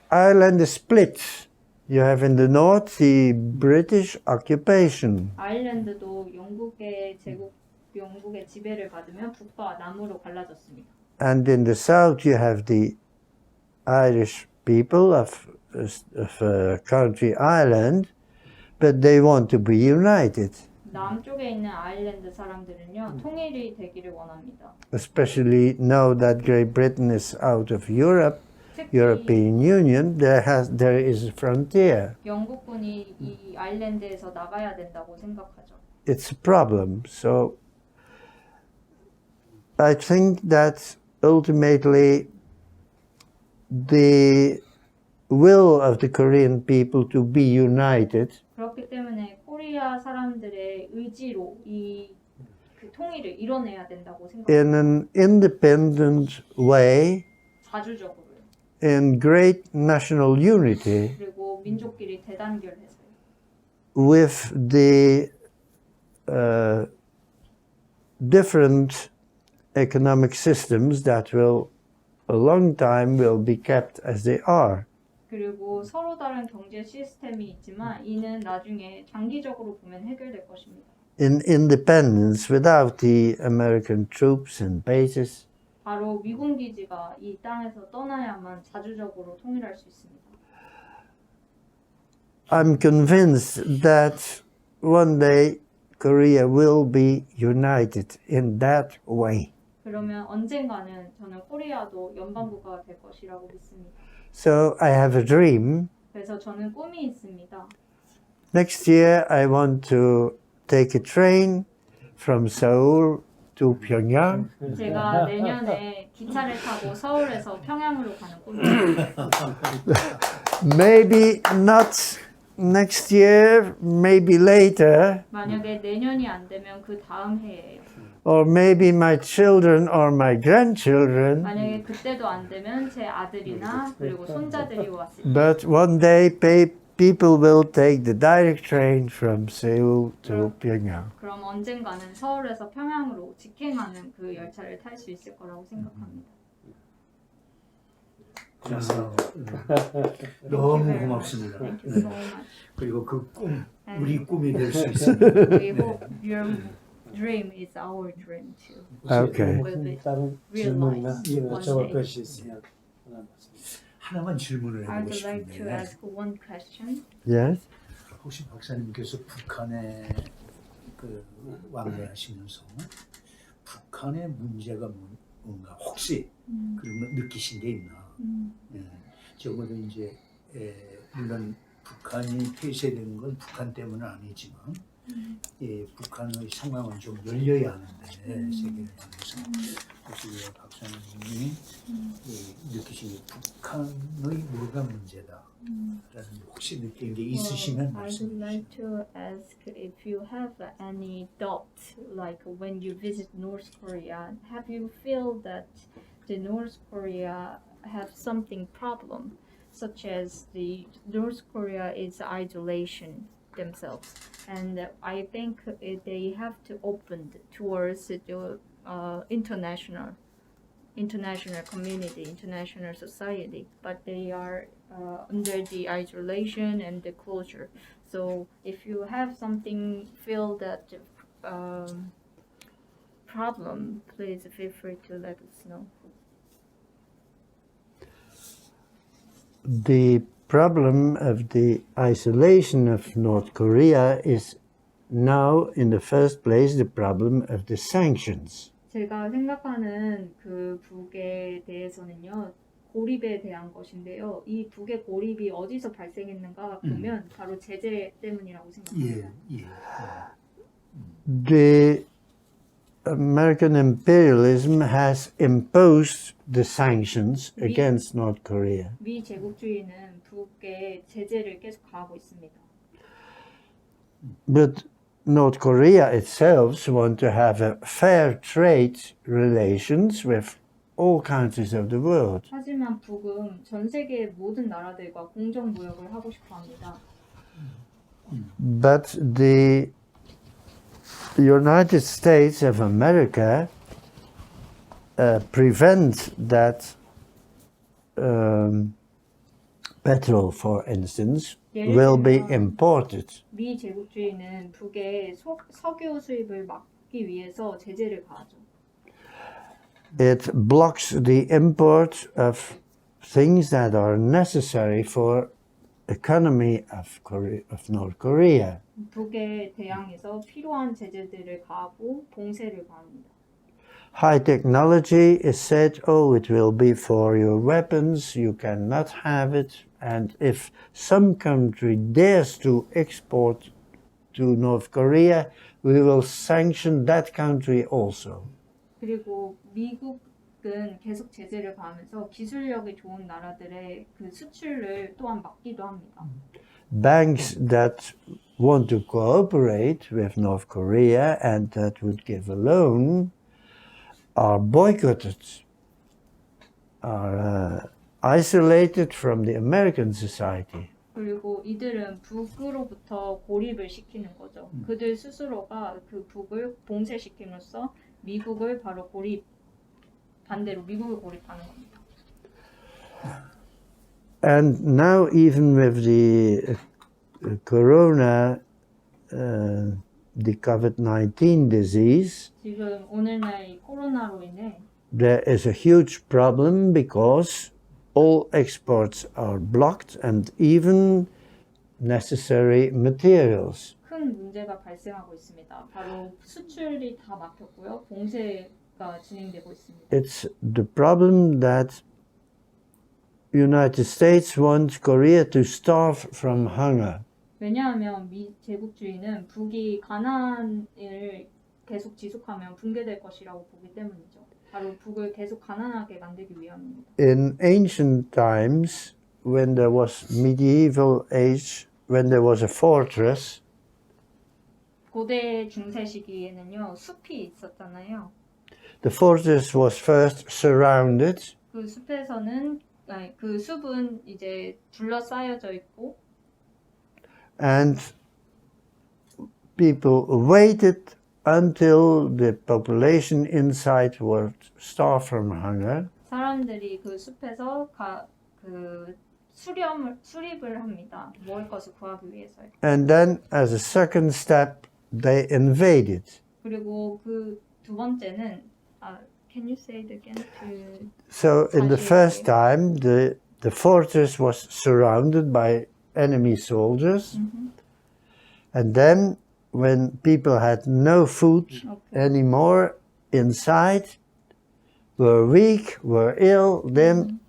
C: Ireland is split. You have in the north the British occupation,
B: 아일랜드도 영국의 지배를 받으면 북과 남으로 갈라졌습니다.
C: and in the south you have the Irish people of country Ireland, but they want to be united,
B: 남쪽에 있는 아일랜드 사람들은요, 통일이 되기를 원합니다.
C: especially now that Great Britain is out of Europe,
B: 특히
C: European Union. There is a frontier.
B: 영국군이 이 아일랜드에서 나가야 된다고 생각하죠.
C: It's a problem. So I think that ultimately the will of the Korean people to be united
B: 그렇기 때문에 코리아 사람들의 의지로 그 통일을 이뤄내야 된다고 생각합니다.
C: in an independent way,
B: 자주적으로요.
C: in great national unity,
B: 그리고 민족끼리 대단결해서요.
C: with the different economic systems that will a long time will be kept as they are.
B: 그리고 서로 다른 경제 시스템이 있지만 이는 나중에 장기적으로 보면 해결될 것입니다.
C: In independence, without the American troops and bases,
B: 바로 미군 기지가 이 땅에서 떠나야만 자주적으로 통일할 수 있습니다.
C: I'm convinced that one day Korea will be united in that way.
B: 그러면 언젠가는 저는 코리아도 연방국가가 될 것이라고 믿습니다.
C: So I have a dream.
B: 그래서 저는 꿈이 있습니다.
C: Next year I want to take a train from Seoul to Pyongyang.
B: 제가 내년에 기차를 타고 서울에서 평양으로 가는 꿈입니다.
C: Maybe not next year, maybe later,
B: 만약에 내년이 안 되면 그 다음 해예요.
C: or maybe my children or my grandchildren.
B: 만약에 그때도 안 되면 제 아들이나 그리고 손자들이 왔을 때.
C: But one day people will take the direct train from Seoul to Pyongyang.
B: 그럼 언젠가는 서울에서 평양으로 직행하는 그 열차를 탈 수 있을 거라고 생각합니다.
A: 고맙습니다. 너무 고맙습니다.
B: Thank you so much.
A: 그리고 그 꿈, 우리 꿈이 될 수 있습니다.
B: We hope your dream is our dream too.
C: Okay.
D: 혹시 다른 질문이나 여쭤볼 것이 있으면
A: 하나만 질문을 해보고
B: I'd like to
A: 싶은데
B: ask one question.
C: Yes.
A: 혹시 박사님께서 북한에 그 왕래하시면서 북한의 문제가 뭔가 혹시 그런 거 느끼신 게 있나? 예, 적어도 이제 물론 북한이 폐쇄되는 건 북한 때문은 아니지만 예, 북한의 상황은 좀 열려야 하는데 세계를 향해서 혹시 박사님이 느끼신 게 북한의 뭐가 문제다라는 혹시 느낀 게 있으시면
B: I'd
A: 말씀해 주세요.
B: like to ask if you have any doubt, like when you visit North Korea, have you feel that the North Korea have something problem, such as the North Korea is isolation themselves, and I think they have to open towards the international community, international society, but they are under the isolation and the closure. So if you have something feel that problem, please feel free to let us know.
C: The problem of the isolation of North Korea is now, in the first place, the problem of the sanctions.
B: 제가 생각하는 그 북에 대해서는요, 고립에 대한 것인데요. 이 북의 고립이 어디서 발생했는가 보면 바로 제재 때문이라고 생각합니다.
A: 예.
C: The American imperialism has imposed the sanctions against North Korea.
B: 미 제국주의는 북에 제재를 계속 가하고 있습니다.
C: But North Korea itself want to have a fair trade relations with all countries of the world.
B: 하지만 북은 전 세계 모든 나라들과 공정 무역을 하고 싶어 합니다.
C: But the United States of America prevent that petrol, for instance, will be imported.
B: 미 제국주의는 북의 석유 수입을 막기 위해서 제재를 가하죠.
C: It blocks the import of things that are necessary for economy of North Korea.
B: 북에 대항해서 필요한 제재들을 가하고 봉쇄를 가합니다.
C: High technology is said, oh, it will be for your weapons, you cannot have it. And if some country dares to export to North Korea, we will sanction that country also.
B: 그리고 미국은 계속 제재를 가하면서 기술력이 좋은 나라들의 그 수출을 또한 막기도 합니다.
C: Banks that want to cooperate with North Korea and that would give a loan are boycotted, are isolated from the American society.
B: 그리고 이들은 북으로부터 고립을 시키는 거죠. 그들 스스로가 그 북을 봉쇄시킴으로써 미국을 바로 반대로 미국을 고립하는 겁니다.
C: And now even with the corona, the COVID-19 disease,
B: 지금 오늘날 이 코로나로 인해
C: there is a huge problem because all exports are blocked and even necessary materials.
B: 큰 문제가 발생하고 있습니다. 바로 수출이 다 막혔고요. 봉쇄가 진행되고 있습니다.
C: It's the problem that United States wants Korea to starve from hunger.
B: 왜냐하면 미 제국주의는 북이 가난을 계속 지속하면 붕괴될 것이라고 보기 때문이죠. 바로 북을 계속 가난하게 만들기 위함입니다.
C: In ancient times, when there was medieval age, when there was a fortress,
B: 고대 중세 시기에는요 숲이 있었잖아요.
C: the fortress was first surrounded,
B: 그 숲에서는 그 숲은 이제 둘러싸여져 있고
C: and people waited until the population inside were starved from hunger.
B: 사람들이 그 숲에서 그 수립을 합니다. 먹을 것을 구하기 위해서요.
C: And then, as a second step, they invaded.
B: 그리고 그 두 번째는 can you say it again?
C: So, in the first time, the fortress was surrounded by enemy soldiers. And then, when people had no food anymore inside, were weak, were ill, then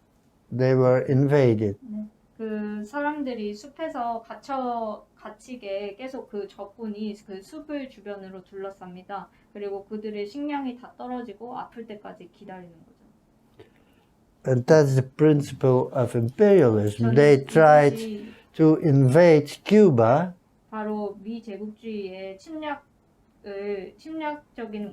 C: they were invaded.
B: 그 사람들이 숲에서 갇히게 계속 그 적군이 그 숲을 주변으로 둘러쌉니다. 그리고 그들의 식량이 다 떨어지고 아플 때까지 기다리는 거죠.
C: And that's the principle of imperialism. They tried to invade Cuba.
B: 바로 미 제국주의의 침략적인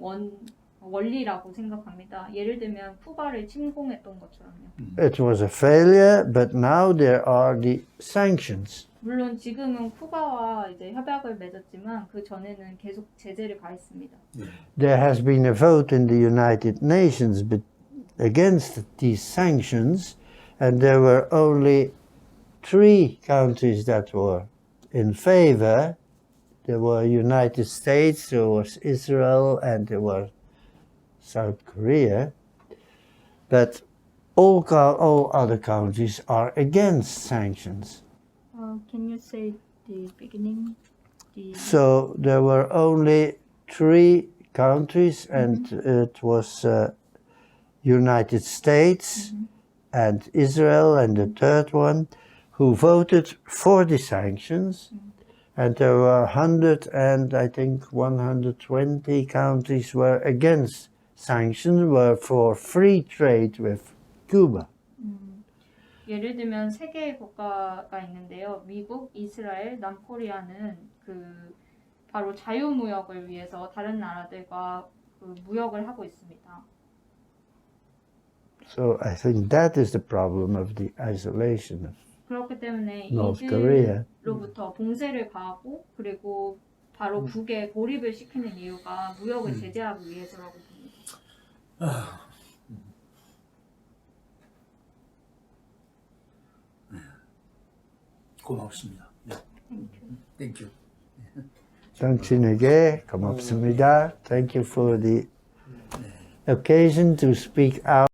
B: 원리라고 생각합니다. 예를 들면 쿠바를 침공했던 것처럼요.
C: It was a failure, but now there are the sanctions.
B: 물론 지금은 쿠바와 이제 협약을 맺었지만 그 전에는 계속 제재를 가했습니다.
C: There has been a vote in the United Nations against these sanctions, and there were only 3 countries that were in favor. There were United States, there was Israel, and there was South Korea. But all other countries are against sanctions.
B: Can you say the beginning?
C: So there were only 3 countries, and it was United States and Israel and the third one who voted for the sanctions. And there were 100 and I think 120 countries were against sanctions, were for free trade with Cuba.
B: 예를 들면 3개의 국가가 있는데요. 미국, 이스라엘, 남코리아는 그 바로 자유무역을 위해서 다른 나라들과 그 무역을 하고 있습니다.
C: So I think that is the problem of the isolation of
B: 그렇기 때문에
C: North Korea.
B: 이들로부터 봉쇄를 가하고 그리고 바로 북에 고립을 시키는 이유가 무역을 제재하기 위해서라고 봅니다.
D: 고맙습니다. 네. 땡큐.
C: 당신에게 고맙습니다. Thank you for the occasion to speak out.